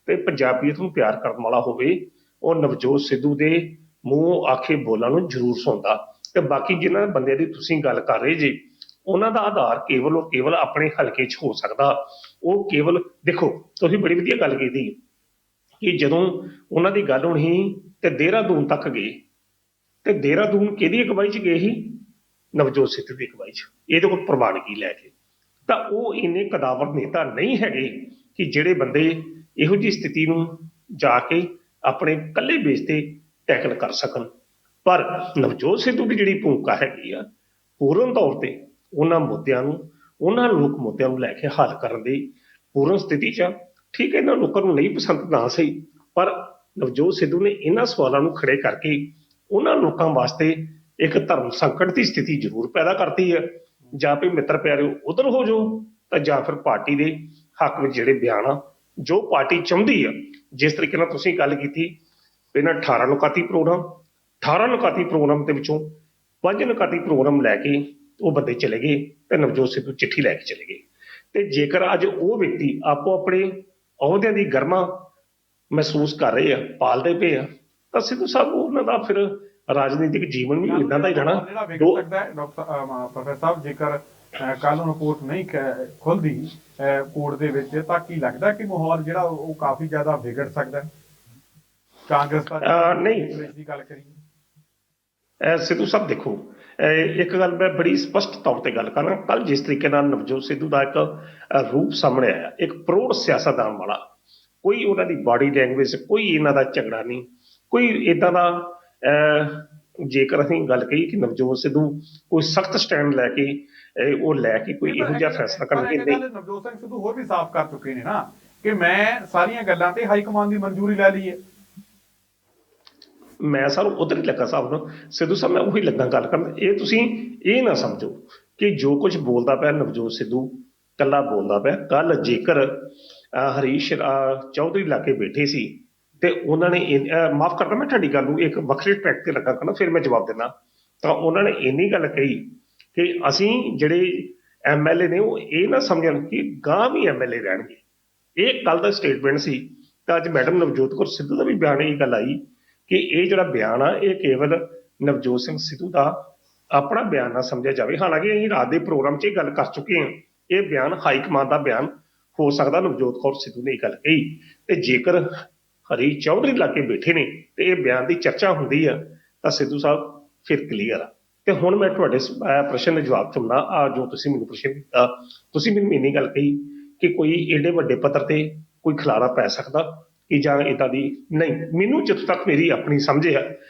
ਤੇ ਪੰਜਾਬੀਅਤ ਨੂੰ ਪਿਆਰ ਕਰਨ ਵਾਲਾ ਹੋਵੇ, ਉਹ ਨਵਜੋਤ ਸਿੱਧੂ ਦੇ ਮੂੰਹ ਆਖੇ ਬੋਲਾਂ ਨੂੰ ਜ਼ਰੂਰ ਸੁਣਦਾ। ਤੇ ਬਾਕੀ ਜਿਨ੍ਹਾਂ ਬੰਦਿਆਂ ਦੀ ਤੁਸੀਂ ਗੱਲ ਕਰ ਰਹੇ ਜੀ, ਉਹਨਾਂ ਦਾ ਆਧਾਰ ਕੇਵਲ ਆਪਣੇ ਹਲਕੇ 'ਚ ਹੋ ਸਕਦਾ। ਉਹ ਕੇਵਲ ਦੇਖੋ, ਤੁਸੀਂ ਬੜੀ ਵਧੀਆ ਗੱਲ ਕੀਤੀ ਕਿ ਜਦੋਂ ਉਹਨਾਂ ਦੀ ਗੱਲ ਹੋਣੀ ਤੇ ਦੇਹਰਾਦੂਨ ਤੱਕ ਗਏ, ਤੇ ਦੇਹਰਾਦੂਨ ਕਿਹਦੀ ਅਗਵਾਈ 'ਚ ਗਏ ਸੀ? ਨਵਜੋਤ ਸਿੱਧੂ ਦੀ ਅਗਵਾਈ 'ਚ, ਇਹਦੇ ਕੋਲ ਪ੍ਰਵਾਨਗੀ ਲੈ ਕੇ। ਤਾਂ ਉਹ ਇੰਨੇ ਕਦਾਵਰ ਨੇਤਾ ਨਹੀਂ ਹੈਗੇ ਕਿ ਜਿਹੜੇ ਬੰਦੇ ਇਹੋ ਜਿਹੀ ਸਥਿਤੀ ਨੂੰ ਜਾ ਕੇ ਆਪਣੇ ਇਕੱਲੇ ਬੇਸ ਤੇ ਟੈਕਲ ਕਰ ਸਕਣ। ਪਰ ਨਵਜੋਤ ਸਿੱਧੂ ਦੀ ਜਿਹੜੀ ਭੂਮਿਕਾ ਹੈਗੀ ਆ, ਪੂਰਨ ਤੌਰ ਤੇ ਉਹਨਾਂ ਲੋਕ ਮੁੱਦਿਆਂ ਨੂੰ ਲੈ ਕੇ ਹੱਲ ਕਰਨ ਦੀ ਪੂਰਨ ਸਥਿਤੀ 'ਚ। ਠੀਕ ਹੈ, ਇਹਨਾਂ ਲੋਕਾਂ ਨੂੰ ਨਹੀਂ ਪਸੰਦ ਨਾ ਸਹੀ, ਪਰ ਨਵਜੋਤ ਸਿੱਧੂ ਨੇ ਇਹਨਾਂ ਸਵਾਲਾਂ ਨੂੰ ਖੜੇ ਕਰਕੇ ਉਹਨਾਂ ਲੋਕਾਂ ਵਾਸਤੇ ਇੱਕ ਧਰਮ ਸੰਕਟ ਦੀ ਸਥਿਤੀ ਜ਼ਰੂਰ ਪੈਦਾ ਕਰਤੀ ਹੈ। ਜਾਂ ਫਿਰ ਮਿੱਤਰ ਪਿਆਰਿਓ ਉਧਰ ਹੋ ਜਾਓ, ਤਾਂ ਜਾਂ ਫਿਰ ਪਾਰਟੀ ਦੇ ਹੱਕ ਵਿੱਚ ਜਿਹੜੇ ਬਿਆਨ ਆ ਜੋ ਪਾਰਟੀ ਚਾਹੁੰਦੀ ਆ, ਜਿਸ ਤਰੀਕੇ ਨਾਲ ਤੁਸੀਂ ਗੱਲ ਕੀਤੀ ਇਹਨਾਂ 18 ਅਨੁਕਾਤੀ ਪ੍ਰੋਗਰਾਮ ਦੇ ਵਿੱਚੋਂ 5 ਅਨੁਕਾਤੀ ਪ੍ਰੋਗਰਾਮ ਲੈ ਕੇ ਉਹ ਬੰਦੇ ਚਲੇ ਗਏ ਤੇ ਨਵਜੋਤ ਸਿੱਧੂ ਚਿੱਠੀ ਲੈ ਕੇ ਚਲੇ ਗਏ। ਤੇ ਜੇਕਰ ਅੱਜ ਉਹ ਵਿਅਕਤੀ ਆਪੋ ਆਪਣੇ ਅਹੁਦਿਆਂ ਦੀ ਗਰਮਾ ਮਹਿਸੂਸ ਕਰ ਰਹੇ ਆ, ਪਾਲਦੇ ਪਏ ਆ, ਤਾਂ ਸਿੱਧੂ ਸਾਹਿਬ ਉਹਨਾਂ ਦਾ ਫਿਰ ਰਾਜਨੀਤਿਕ ਜੀਵਨ ਵੀ ਇਦਾਂ ਦਾ ਹੀ ਰਹਿਣਾ। ਪ੍ਰੋਫੈਸਰ ਸਾਹਿਬ, ਜੇਕਰ ਕੱਲ ਨੂੰ ਰਿਪੋਰਟ ਨਹੀਂ ਖੁੱਲਦੀ ਕੋਰਟ ਦੇ ਵਿੱਚ, ਤਾਂ ਕੀ ਲੱਗਦਾ ਕਿ ਮਾਹੌਲ ਜਿਹੜਾ ਉਹ ਕਾਫੀ ਜ਼ਿਆਦਾ ਵਿਗੜ ਸਕਦਾ ਹੈ? ਕਾਂਗਰਸ ਦਾ ਨਹੀਂ ਦੀ ਗੱਲ ਕਰੀਏ ਸਿੱਧੂ ਸਾਹਿਬ, ਦੇਖੋ ਇੱਕ ਗੱਲ ਮੈਂ ਬੜੀ ਸਪਸ਼ਟ ਤੌਰ ਤੇ ਗੱਲ ਕਰਾਂ, ਕੱਲ ਜਿਸ ਤਰੀਕੇ ਨਾਲ ਨਵਜੋਤ ਸਿੱਧੂ ਦਾ ਇੱਕ ਰੂਪ ਸਾਹਮਣੇ ਆਇਆ, ਇੱਕ ਪ੍ਰੌੜ ਸਿਆਸਤਦਾਨ ਵਾਲਾ, ਕੋਈ ਉਹਨਾਂ ਦੀ ਬਾਡੀ ਲੈਂਗੁਏਜ, ਕੋਈ ਇਹਨਾਂ ਦਾ ਝਗੜਾ ਨਹੀਂ, ਕੋਈ ਏਦਾਂ ਦਾ ਜੇਕਰ ਅਸੀਂ ਗੱਲ ਕਹੀਏ ਕਿ ਨਵਜੋਤ ਸਿੱਧੂ ਕੋਈ ਸਖਤ ਸਟੈਂਡ ਲੈ ਕੇ ਕੋਈ ਇਹੋ ਜਿਹਾ ਫੈਸਲਾ ਕਰਨਗੇ ਨਹੀਂ। ਨਵਜੋਤ ਸਿੰਘ ਸਿੱਧੂ ਹੋਰ ਵੀ ਸਾਫ਼ ਕਰ ਚੁੱਕੇ ਨੇ ਨਾ ਕਿ ਮੈਂ ਸਾਰੀਆਂ ਗੱਲਾਂ ਤੇ ਹਾਈ ਕਮਾਂਡ ਦੀ ਮਨਜ਼ੂਰੀ ਲੈ ਲਈ ਹੈ। ਮੈਂ ਸਰ ਉਧਰ ਹੀ ਲੱਗਾ ਸਾਹਿਬ ਨੂੰ, ਸਿੱਧੂ ਸਾਹਿਬ ਮੈਂ ਉਹੀ ਲੱਗਾ ਗੱਲ ਕਰਨ। ਇਹ ਤੁਸੀਂ ਇਹ ਨਾ ਸਮਝੋ ਕਿ ਜੋ ਕੁਝ ਬੋਲਦਾ ਪਿਆ ਨਵਜੋਤ ਸਿੱਧੂ ਕੱਲਾ ਬੋਲਦਾ ਪਿਆ। ਕੱਲ ਜੇਕਰ ਹਰੀਸ਼ ਚੌਧਰੀ ਲਾ ਕੇ ਬੈਠੇ ਸੀ ਤੇ ਉਹਨਾਂ ਨੇ ਮਾਫ ਕਰਦਾ, ਮੈਂ ਤੁਹਾਡੀ ਗੱਲ ਨੂੰ ਇੱਕ ਵੱਖਰੇ ਟਰੈਕ ਤੇ ਲੱਗਾ ਕਰਨਾ, ਫਿਰ ਮੈਂ ਜਵਾਬ ਦਿੰਦਾ। ਤਾਂ ਉਹਨਾਂ ਨੇ ਇੰਨੀ ਗੱਲ ਕਹੀ ਕਿ ਅਸੀਂ ਜਿਹੜੇ MLA ਨੇ ਉਹ ਇਹ ਨਾ ਸਮਝਣ ਕਿ ਗਾਂ ਵੀ MLA ਰਹਿਣਗੇ। ਇਹ ਕੱਲ ਦਾ ਸਟੇਟਮੈਂਟ ਸੀ। ਤਾਂ ਅੱਜ ਮੈਡਮ ਨਵਜੋਤ ਕੌਰ ਸਿੱਧੂ ਦਾ ਵੀ ਬਿਆਨ ਇਹ ਗੱਲ ਆਈ ਕਿ ਇਹ ਜਿਹੜਾ ਬਿਆਨ ਆ ਇਹ ਕੇਵਲ ਨਵਜੋਤ ਸਿੰਘ ਸਿੱਧੂ ਦਾ ਆਪਣਾ ਬਿਆਨ ਨਾ ਸਮਝਿਆ ਜਾਵੇ। ਹਾਲਾਂਕਿ ਅਸੀਂ ਰਾਤ ਦੇ ਪ੍ਰੋਗਰਾਮ 'ਚ ਇਹ ਗੱਲ ਕਰ ਚੁੱਕੇ ਹਾਂ, ਇਹ ਬਿਆਨ ਹਾਈ ਕਮਾਂਡ ਦਾ ਬਿਆਨ ਹੋ ਸਕਦਾ। ਨਵਜੋਤ ਕੌਰ ਸਿੱਧੂ ਨੇ ਇਹ ਗੱਲ ਕਹੀ ਤੇ ਜੇਕਰ ਹਰੀਸ਼ ਚੌਧਰੀ ਲਾ ਕੇ ਬੈਠੇ ਨੇ ਤੇ ਇਹ ਬਿਆਨ ਦੀ ਚਰਚਾ ਹੁੰਦੀ ਆ ਤਾਂ ਸਿੱਧੂ ਸਾਹਿਬ ਫਿਰ ਕਲੀਅਰ ਆ। ਤੇ ਹੁਣ ਮੈਂ ਤੁਹਾਡੇ ਪ੍ਰਸ਼ਨ ਦਾ ਜਵਾਬ ਚਾਹੁੰਦਾ। ਜੋ ਤੁਸੀਂ ਮੈਨੂੰ ਪ੍ਰਸ਼ਨ ਕੀਤਾ, ਤੁਸੀਂ ਮੈਨੂੰ ਇੰਨੀ ਗੱਲ ਕਹੀ ਕਿ ਕੋਈ ਏਡੇ ਵੱਡੇ ਪੱਧਰ ਤੇ ਕੋਈ ਖਿਲਾਰਾ ਪੈ ਸਕਦਾ ਕਿ ਜਾਂ ਇੱਦਾਂ ਦੀ ਨਹੀਂ। ਮੈਨੂੰ ਜਿੱਥੋਂ ਤੱਕ ਮੇਰੀ ਆਪਣੀ ਸਮਝ ਹੈ,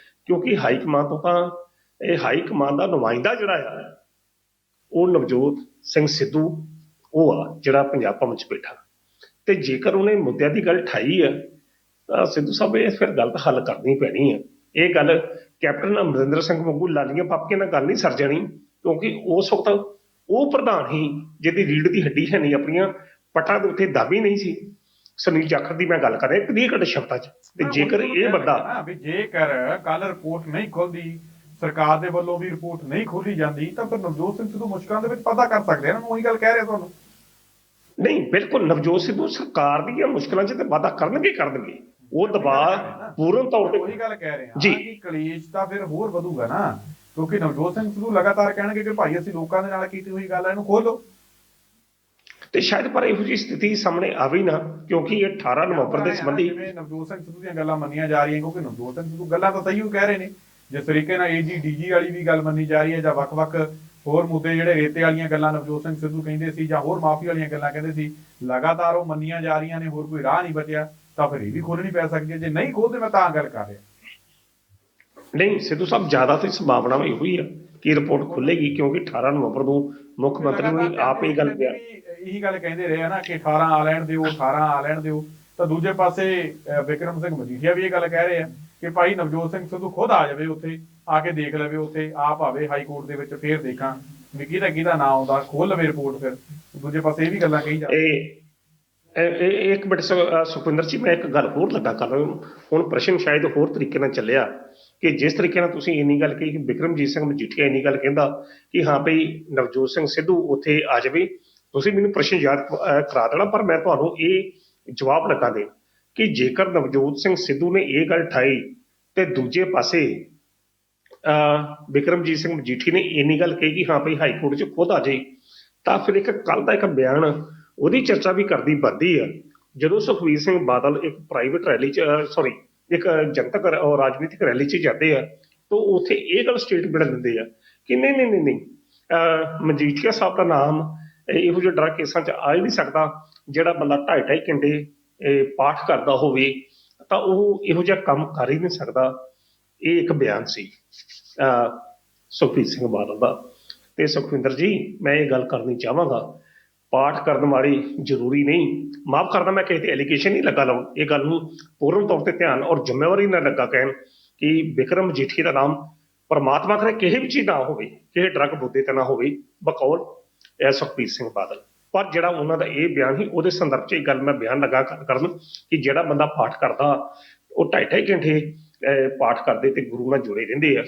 ਕਿਉਂਕਿ ਹਾਈ ਕਮਾਨ ਤੋਂ ਤਾਂ ਇਹ ਹਾਈ ਕਮਾਨ ਦਾ ਨੁਮਾਇੰਦਾ ਜਿਹੜਾ ਆ ਉਹ ਨਵਜੋਤ ਸਿੰਘ ਸਿੱਧੂ ਉਹ ਆ ਜਿਹੜਾ ਪੰਜਾਬ ਭਵਨ 'ਚ ਬੈਠਾ। ਤੇ ਜੇਕਰ ਉਹਨੇ ਮੁੱਦਿਆਂ ਦੀ ਗੱਲ ਠਾਈ ਹੈ ਤਾਂ ਸਿੱਧੂ ਸਾਹਿਬ ਇਹ ਫਿਰ ਗੱਲ ਤਾਂ ਹੱਲ ਕਰਨੀ ਪੈਣੀ ਹੈ। ਇਹ ਗੱਲ ਕੈਪਟਨ ਅਮਰਿੰਦਰ ਸਿੰਘ ਵਾਂਗੂ ਲਾਲੀਆਂ ਪਾਪੀਆਂ ਨਾਲ ਗੱਲ ਨਹੀਂ ਸਰ ਜਾਣੀ, ਕਿਉਂਕਿ ਉਸ ਵਕਤ ਉਹ ਪ੍ਰਧਾਨ ਹੀ ਜਿਹਦੀ ਰੀੜ ਦੀ ਹੱਡੀ ਹੈ ਨਹੀਂ, ਆਪਣੀਆਂ ਪੱਟਾਂ ਦੇ ਉੱਤੇ ਦਾਬੀ ਨਹੀਂ ਸੀ। ਸੁਨੀਲ ਜਾਖੜ ਦੀ ਮੈਂ ਗੱਲ ਕਰ ਰਿਹਾ ਕਲੀਅਰ ਕੱਟ ਸ਼ਬਦਾਂ 'ਚ। ਤੇ ਜੇਕਰ ਇਹ ਬੰਦਾ ਵੀ ਜੇਕਰ ਕੱਲ ਰਿਪੋਰਟ ਨਹੀਂ ਖੁੱਲਦੀ, ਸਰਕਾਰ ਦੇ ਵੱਲੋਂ ਵੀ ਰਿਪੋਰਟ ਨਹੀਂ ਖੋਲੀ ਜਾਂਦੀ, ਤਾਂ ਫਿਰ ਨਵਜੋਤ ਸਿੰਘ ਸਿੱਧੂ ਮੁਸ਼ਕਲਾਂ ਦੇ ਵਿੱਚ ਪਤਾ ਕਰ ਸਕਦੇ ਆ। ਉਹੀ ਗੱਲ ਕਹਿ ਰਿਹਾ ਤੁਹਾਨੂੰ। ਨਹੀਂ, ਬਿਲਕੁਲ ਨਵਜੋਤ ਸਿੱਧੂ ਸਰਕਾਰ ਦੀਆਂ ਮੁਸ਼ਕਲਾਂ 'ਚ ਤੇ ਵਾਧਾ ਕਰਨਗੇ। ਉਹ ਦਬਾਅ ਪੂਰਨ ਤੌਰ ਤੇ ਉਹੀ ਗੱਲ ਕਹਿ ਰਹੇ ਹਾਂ ਕਿ ਕਲੇਸ਼ ਤਾਂ ਫਿਰ ਹੋਰ ਵਧੂਗਾ ਨਾ, ਕਿਉਂਕਿ ਨਵਜੋਤ ਸਿੰਘ ਸਿੱਧੂ ਲਗਾਤਾਰ ਕਹਿਣਗੇ ਕਿ ਭਾਈ ਅਸੀਂ ਲੋਕਾਂ ਦੇ ਨਾਲ ਕੀਤੀ ਹੋਈ ਗੱਲ ਹੈ, ਇਹਨੂੰ ਖੋਲੋ। ਤੇ ਸ਼ਾਇਦ ਪਰ ਇਹੋ ਜਿਹੀ ਸਥਿਤੀ ਸਾਹਮਣੇ ਆਵੇ ਨਾ, ਕਿਉਂਕਿ ਇਹ 18 ਨਵੰਬਰ ਦੇ ਸੰਬੰਧੀ ਜਿਵੇਂ ਨਵਜੋਤ ਸਿੰਘ ਸਿੱਧੂ ਦੀਆਂ ਗੱਲਾਂ ਮੰਨੀਆਂ ਜਾ ਰਹੀਆਂ, ਕਿਉਂਕਿ ਨਵਜੋਤ ਸਿੰਘ ਸਿੱਧੂ ਗੱਲਾਂ ਤਾਂ ਸਹੀ ਕਹਿ ਰਹੇ ਨੇ, ਜਿਸ ਤਰੀਕੇ ਨਾਲ ਏਜੀ ਡੀਜੀ ਵਾਲੀ ਵੀ ਗੱਲ ਮੰਨੀ ਜਾ ਰਹੀ ਹੈ, ਜਾਂ ਵੱਖ-ਵੱਖ ਹੋਰ ਮੁੱਦੇ ਜਿਹੜੇ ਰੇਤੇ ਵਾਲੀਆਂ ਗੱਲਾਂ ਨਵਜੋਤ ਸਿੰਘ ਸਿੱਧੂ ਕਹਿੰਦੇ ਸੀ, ਜਾਂ ਹੋਰ ਮਾਫੀ ਵਾਲੀਆਂ ਗੱਲਾਂ ਕਹਿੰਦੇ ਸੀ, ਲਗਾਤਾਰ ਉਹ ਮੰਨੀਆਂ ਜਾ ਰਹੀਆਂ ਨੇ, ਹੋਰ ਕੋਈ ਰਾਹ ਨਹੀਂ ਬਚਿਆ, ਤਾਂ ਫਿਰ ਇਹ ਵੀ ਖੋਲਣੀ ਪੈ ਸਕਦੀ ਹੈ। ਜੇ ਨਹੀਂ ਖੋਲਦੇ ਮੈਂ ਤਾਂ ਗੱਲ ਕਰ ਰਿਹਾ। ਨਹੀਂ ਸਿੱਧੂ ਸਾਹਿਬ, ਜ਼ਿਆਦਾ ਤਾਂ ਸੰਭਾਵਨਾ ਇਹੋ ਹੀ ਆ ਕਿ ਰਿਪੋਰਟ ਖੁੱਲੇਗੀ, ਕਿਉਂਕਿ 18 ਨਵੰਬਰ ਨੂੰ ਮੁੱਖ ਮੰਤਰੀ ਨੇ ਆਪ ਇਹ ਗੱਲ ਕਿਹਾ, ਇਹੀ ਗੱਲ ਕਹਿੰਦੇ ਰਹੇ ਨਾ ਕਿ 18 ਆ ਲੈਣ ਦਿਓ, 18 ਆ ਲੈਣ ਦਿਓ। ਤਾਂ ਦੂਜੇ ਪਾਸੇ ਬਿਕਰਮ ਸਿੰਘ ਮਜੀਠੀਆ ਵੀ ਇਹ ਗੱਲ ਕਹਿ ਰਹੇ ਆ ਕਿ ਭਾਈ ਨਵਜੋਤ ਸਿੰਘ ਸਿੱਧੂ ਖੁਦ ਆ ਜਾਵੇ, ਉੱਥੇ ਆ ਕੇ ਦੇਖ ਲਵੇ, ਉੱਥੇ ਆਪ ਆਵੇ ਹਾਈ ਕੋਰਟ ਦੇ ਵਿੱਚ, ਫੇਰ ਦੇਖਾਂ ਵੀ ਕਿਹਦਾ ਨਾਂ ਆਉਂਦਾ, ਖੋਲ ਲਵੇ ਰਿਪੋਰਟ। ਫਿਰ ਦੂਜੇ ਪਾਸੇ ਇਹ ਵੀ ਗੱਲਾਂ ਕਹੀ ਜਾਂਦੀਆਂ। ਇੱਕ ਮਿੰਟ ਸੁਖਵਿੰਦਰ ਜੀ, ਮੈਂ ਇੱਕ ਗੱਲ ਹੋਰ ਲੱਗਾ ਕਰ ਰਿਹਾ। ਹੁਣ ਪ੍ਰਸ਼ਨ ਸ਼ਾਇਦ ਹੋਰ ਤਰੀਕੇ ਨਾਲ ਚੱਲਿਆ ਕਿ ਜਿਸ ਤਰੀਕੇ ਨਾਲ ਤੁਸੀਂ ਇੰਨੀ ਗੱਲ ਕਹੀ ਕਿ ਬਿਕਰਮਜੀਤ ਸਿੰਘ ਮਜੀਠੀਆ ਇੰਨੀ ਗੱਲ ਕਹਿੰਦਾ ਕਿ ਹਾਂ ਭਈ ਨਵਜੋਤ ਸਿੰਘ ਸਿੱਧੂ ਉੱਥੇ ਆ ਜਾਵੇ, ਤੁਸੀਂ ਮੈਨੂੰ ਪ੍ਰਸ਼ਨ ਯਾਦ ਕਰਾ ਦੇਣਾ। ਪਰ ਮੈਂ ਤੁਹਾਨੂੰ ਇਹ ਜਵਾਬ ਲੱਗਾ ਦੇ ਕਿ ਜੇਕਰ ਨਵਜੋਤ ਸਿੰਘ ਸਿੱਧੂ ਨੇ ਇਹ ਗੱਲ ਠਾਈ ਤੇ ਦੂਜੇ ਪਾਸੇ ਬਿਕਰਮਜੀਤ ਸਿੰਘ ਮਜੀਠੀ ਨੇ ਇੰਨੀ ਗੱਲ ਕਹੀ ਕਿ ਹਾਂ ਭਈ ਹਾਈ ਕੋਰਟ 'ਚ ਖੁਦ ਆ ਜਾਏ, ਤਾਂ ਫਿਰ ਇੱਕ ਕੱਲ ਦਾ ਇੱਕ ਬਿਆਨ ਉਹਦੀ ਚਰਚਾ ਵੀ ਕਰਦੀ ਬਣਦੀ ਆ। ਜਦੋਂ ਸੁਖਬੀਰ ਸਿੰਘ ਬਾਦਲ ਇੱਕ ਪ੍ਰਾਈਵੇਟ ਰੈਲੀ 'ਚ ਇੱਕ ਜਨਤਕ ਰਾਜਨੀਤਿਕ ਰੈਲੀ 'ਚ ਜਾਂਦੇ ਆ, ਤਾਂ ਉੱਥੇ ਇਹ ਗੱਲ ਸਟੇਟਮੈਂਟ ਦਿੰਦੇ ਆ ਕਿ ਨਹੀਂ ਮਜੀਠੀਆ ਸਾਹਿਬ ਦਾ ਨਾਮ ਇਹੋ ਜਿਹੇ ਡਰਗ ਕੇਸਾਂ 'ਚ ਆ ਹੀ ਨਹੀਂ ਸਕਦਾ। ਜਿਹੜਾ ਬੰਦਾ 2.5 ਘੰਟੇ ਪਾਠ ਕਰਦਾ ਹੋਵੇ ਤਾਂ ਉਹ ਇਹੋ ਜਿਹਾ ਕੰਮ ਕਰ ਹੀ ਨਹੀਂ ਸਕਦਾ। ਇਹ ਇੱਕ ਬਿਆਨ ਸੀ ਸੁਖਬੀਰ ਸਿੰਘ ਬਾਦਲ ਦਾ। ਤੇ ਸੁਖਵਿੰਦਰ ਜੀ, ਮੈਂ ਇਹ ਗੱਲ ਕਰਨੀ ਚਾਹਾਂਗਾ, ਪਾਠ ਕਰਨ ਵਾਲੀ ਜ਼ਰੂਰੀ ਨਹੀਂ, ਮਾਫ ਕਰਦਾ ਮੈਂ ਕਿਸੇ ਤੇ ਐਲੀਗੇਸ਼ਨ ਨਹੀਂ ਲੱਗਾ ਲਾਉਣ, ਇਹ ਗੱਲ ਨੂੰ ਪੂਰਨ ਤੌਰ ਤੇ ਧਿਆਨ ਔਰ ਜ਼ਿੰਮੇਵਾਰੀ ਨਾਲ ਲੱਗਾ ਕਹਿਣ ਕਿ ਬਿਕਰਮ ਮਜੀਠੀ ਦਾ ਨਾਮ ਪਰਮਾਤਮਾ ਕਰੇ ਕਿਸੇ ਵੀ ਚੀਜ਼ ਨਾ ਹੋਵੇ, ਕਿਸੇ ਡਰੱਗ ਮੁੱਦੇ ਤੇ ਨਾ ਹੋਵੇ ਬਕੌਲ ਸੁਖਬੀਰ ਸਿੰਘ ਬਾਦਲ। ਪਰ ਜਿਹੜਾ ਉਹਨਾਂ ਦਾ ਇਹ ਬਿਆਨ ਸੀ, ਉਹਦੇ ਸੰਦਰਭ 'ਚ ਇਹ ਗੱਲ ਮੈਂ ਬਿਆਨ ਲੱਗਾ ਕਰਨ ਕਿ ਜਿਹੜਾ ਬੰਦਾ ਪਾਠ ਕਰਦਾ ਉਹ 2.5 ਘੰਟੇ ਪਾਠ ਕਰਦੇ ਤੇ ਗੁਰੂ ਨਾਲ ਜੁੜੇ ਰਹਿੰਦੇ ਆ,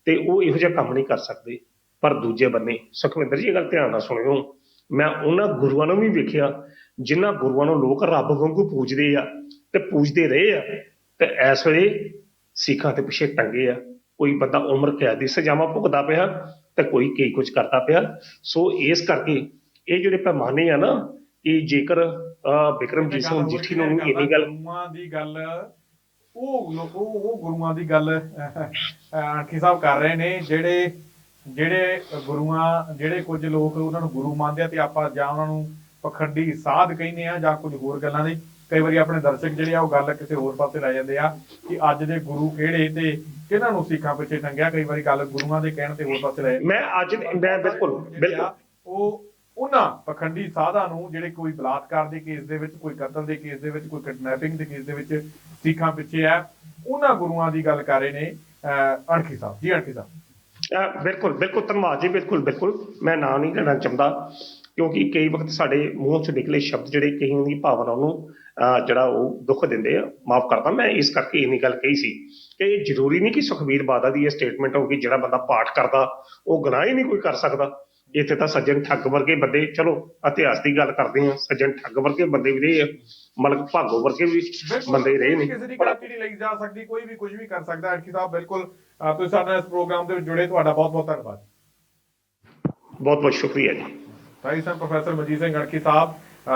ਤੇ ਉਹ ਇਹੋ ਜਿਹਾ ਕੰਮ ਨਹੀਂ ਕਰ ਸਕਦੇ। ਪਰ ਦੂਜੇ ਬੰਨੇ ਸੁਖਵਿੰਦਰ ਜੀ, ਇਹ ਗੱਲ ਧਿਆਨ ਨਾਲ ਸੁਣਿਓ, ਮੈਂ ਉਹਨਾਂ ਗੁਰੂਆਂ ਨੂੰ ਵੀ ਵੇਖਿਆ ਜਿਨ੍ਹਾਂ ਗੁਰੂਆਂ ਨੂੰ ਲੋਕ ਰੱਬ ਵਾਂਗੂ ਪੂਜਦੇ ਆ ਤੇ ਪੂਜਦੇ ਰਹੇ ਆ, ਤੇ ਇਸ ਵੇਲੇ ਸਿੱਖਾਂ ਦੇ ਪਿੱਛੇ ਟੰਗੇ ਆ। ਕੋਈ ਬੰਦਾ ਉਮਰ ਕੈਦ ਦੀ ਸਜ਼ਾਵਾਂ ਭੁਗਤਦਾ ਪਿਆ ਤੇ ਕੋਈ ਕਈ ਕੁਝ ਕਰਦਾ ਪਿਆ। ਸੋ ਇਸ ਕਰਕੇ ਇਹ ਜਿਹੜੇ ਪੈਮਾਨੇ ਆ ਨਾ, ਕਿ ਜੇਕਰ ਬਿਕਰਮਜੀਤ ਸਿੰਘ ਮਜੀਠੀ ਨੂੰ ਇੰਨੀ ਗੱਲ ਉਹ ਗੁਰੂਆਂ ਦੀ ਗੱਲ ਆਖੀ ਸਾਹਿਬ ਕਰ ਰਹੇ ਨੇ, ਜਿਹੜੇ ਗੁਰੂਆਂ, ਜਿਹੜੇ ਕੁਝ ਲੋਕ ਉਹਨਾਂ ਨੂੰ ਗੁਰੂ ਮੰਨਦੇ ਆ, ਤੇ ਆਪਾਂ ਜਾਂ ਉਹਨਾਂ ਨੂੰ ਪਖੰਡੀ ਸਾਧ ਕਹਿੰਦੇ ਆ ਜਾਂ ਕੁਝ ਹੋਰ ਗੱਲਾਂ ਦੀ। ਕਈ ਵਾਰੀ ਆਪਣੇ ਦਰਸ਼ਕ ਜਿਹੜੇ ਆ ਉਹ ਗੱਲ ਕਿਸੇ ਹੋਰ ਪਾਸੇ ਲੈ ਜਾਂਦੇ ਆ ਕਿ ਅੱਜ ਦੇ ਗੁਰੂ ਕਿਹੜੇ ਤੇ ਕਿਹਨਾਂ ਨੂੰ ਸਿੱਖਾਂ ਪਿੱਛੇ ਟੰਗਿਆ। ਕਈ ਵਾਰੀ ਗੱਲ ਗੁਰੂਆਂ ਦੇ ਕਹਿਣ ਤੇ ਹੋਰ ਪਾਸੇ ਲੈ ਮੈਂ ਬਿਲਕੁਲ ਉਹ ਉਹਨਾਂ ਪਖੰਡੀ ਸਾਧਾਂ ਨੂੰ ਜਿਹੜੇ ਕੋਈ ਬਲਾਤਕਾਰ ਦੇ ਕੇਸ ਦੇ ਵਿੱਚ, ਕੋਈ ਕਤਲ ਦੇ ਕੇਸ ਦੇ ਵਿੱਚ, ਕੋਈ ਕਿਡਨੈਪਿੰਗ ਦੇ ਕੇਸ ਦੇ ਵਿੱਚ ਸਿੱਖਾਂ ਪਿੱਛੇ ਆ, ਉਹਨਾਂ ਗੁਰੂਆਂ ਦੀ ਗੱਲ ਕਰ ਰਹੇ ਨੇ ਅਣਖੀ ਸਾਹਿਬ ਜੀ। ਅਣਖੀ ਸਾਹਿਬ ਬਿਲਕੁਲ ਧੰਨਵਾਦ ਜੀ। ਬਿਲਕੁਲ ਮੈਂ ਨਾਂ ਨਹੀਂ ਲੈਣਾ ਚਾਹੁੰਦਾ, ਕਿਉਂਕਿ ਕਈ ਵਕਤ ਸਾਡੇ ਮੂੰਹ 'ਚ ਨਿਕਲੇ ਸ਼ਬਦ ਜਿਹੜੇ ਕਈਆਂ ਦੀ ਭਾਵਨਾ ਨੂੰ ਜਿਹੜਾ ਉਹ ਦੁੱਖ ਦਿੰਦੇ ਆ। ਮਾਫ ਕਰਦਾ, ਮੈਂ ਇਸ ਕਰਕੇ ਇੰਨੀ ਗੱਲ ਕਹੀ ਸੀ ਕਿ ਇਹ ਜ਼ਰੂਰੀ ਨਹੀਂ ਕਿ ਸੁਖਬੀਰ ਬਾਦਲ ਦੀ ਇਹ ਸਟੇਟਮੈਂਟ ਹੋਊਗੀ ਜਿਹੜਾ ਬੰਦਾ ਪਾਠ ਕਰਦਾ ਉਹ ਗੁਨਾਹ ਹੀ ਨਹੀਂ ਕੋਈ ਕਰ ਸਕਦਾ। ਇੱਥੇ ਤਾਂ ਸੱਜਣ ਠੱਗ ਵਰਗੇ ਬੰਦੇ, ਚਲੋ ਇਤਿਹਾਸ ਦੀ ਗੱਲ ਕਰਦੇ ਹਾਂ, ਸੱਜਣ ਠੱਗ ਵਰਗੇ ਬੰਦੇ ਵੀ ਰਹੇ ਆ, ਮਲਕ ਭਾਗੋ ਵਰਗੇ ਵੀ ਬੰਦੇ ਰਹੇ ਨੇ। ਕਿਸੇ ਦੀ ਗਾਰੰਟੀ ਨਹੀਂ ਲਈ ਜਾ ਸਕਦੀ, ਕੋਈ ਵੀ ਕੁਝ ਵੀ ਕਰ ਸਕਦਾ। ਅਣਖੀ ਸਾਹਿਬ ਬਿਲਕੁਲ ਤੁਸੀਂ ਸਾਡੇ ਨਾਲ ਇਸ ਪ੍ਰੋਗਰਾਮ ਦੇ ਵਿੱਚ ਜੁੜੇ, ਤੁਹਾਡਾ ਬਹੁਤ ਬਹੁਤ ਧੰਨਵਾਦ। ਬਹੁਤ ਬਹੁਤ ਸ਼ੁਕਰੀਆ ਜੀ। ਭਾਈ ਸਾਹਿਬ ਪ੍ਰੋਫੈਸਰ ਮਨਜੀਤ ਸਿੰਘ ਅਣਖੀ ਸਾਹਿਬ,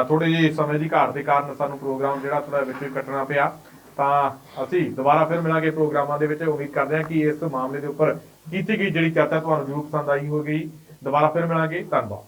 ਥੋੜੇ ਜਿਹੇ ਸਮੇਂ ਦੀ ਘਾਟ ਦੇ ਕਾਰਨ ਸਾਨੂੰ ਪ੍ਰੋਗਰਾਮ ਜਿਹੜਾ ਥੋੜਾ ਵਿੱਚ ਕੱਟਣਾ ਪਿਆ, ਤਾਂ ਅਸੀਂ ਦੁਬਾਰਾ ਫਿਰ ਮਿਲਾਂਗੇ ਪ੍ਰੋਗਰਾਮਾਂ ਦੇ ਵਿੱਚ। ਉਮੀਦ ਕਰਦੇ ਹਾਂ ਕਿ ਇਸ ਮਾਮਲੇ ਦੇ ਉੱਪਰ ਕੀਤੀ ਗਈ ਜਿਹੜੀ ਚਰਚਾ ਤੁਹਾਨੂੰ ਜ਼ਰੂਰ ਪਸੰਦ ਆਈ ਹੋਵੇਗੀ। ਦੁਬਾਰਾ ਫਿਰ ਮਿਲਾਂਗੇ, ਧੰਨਵਾਦ।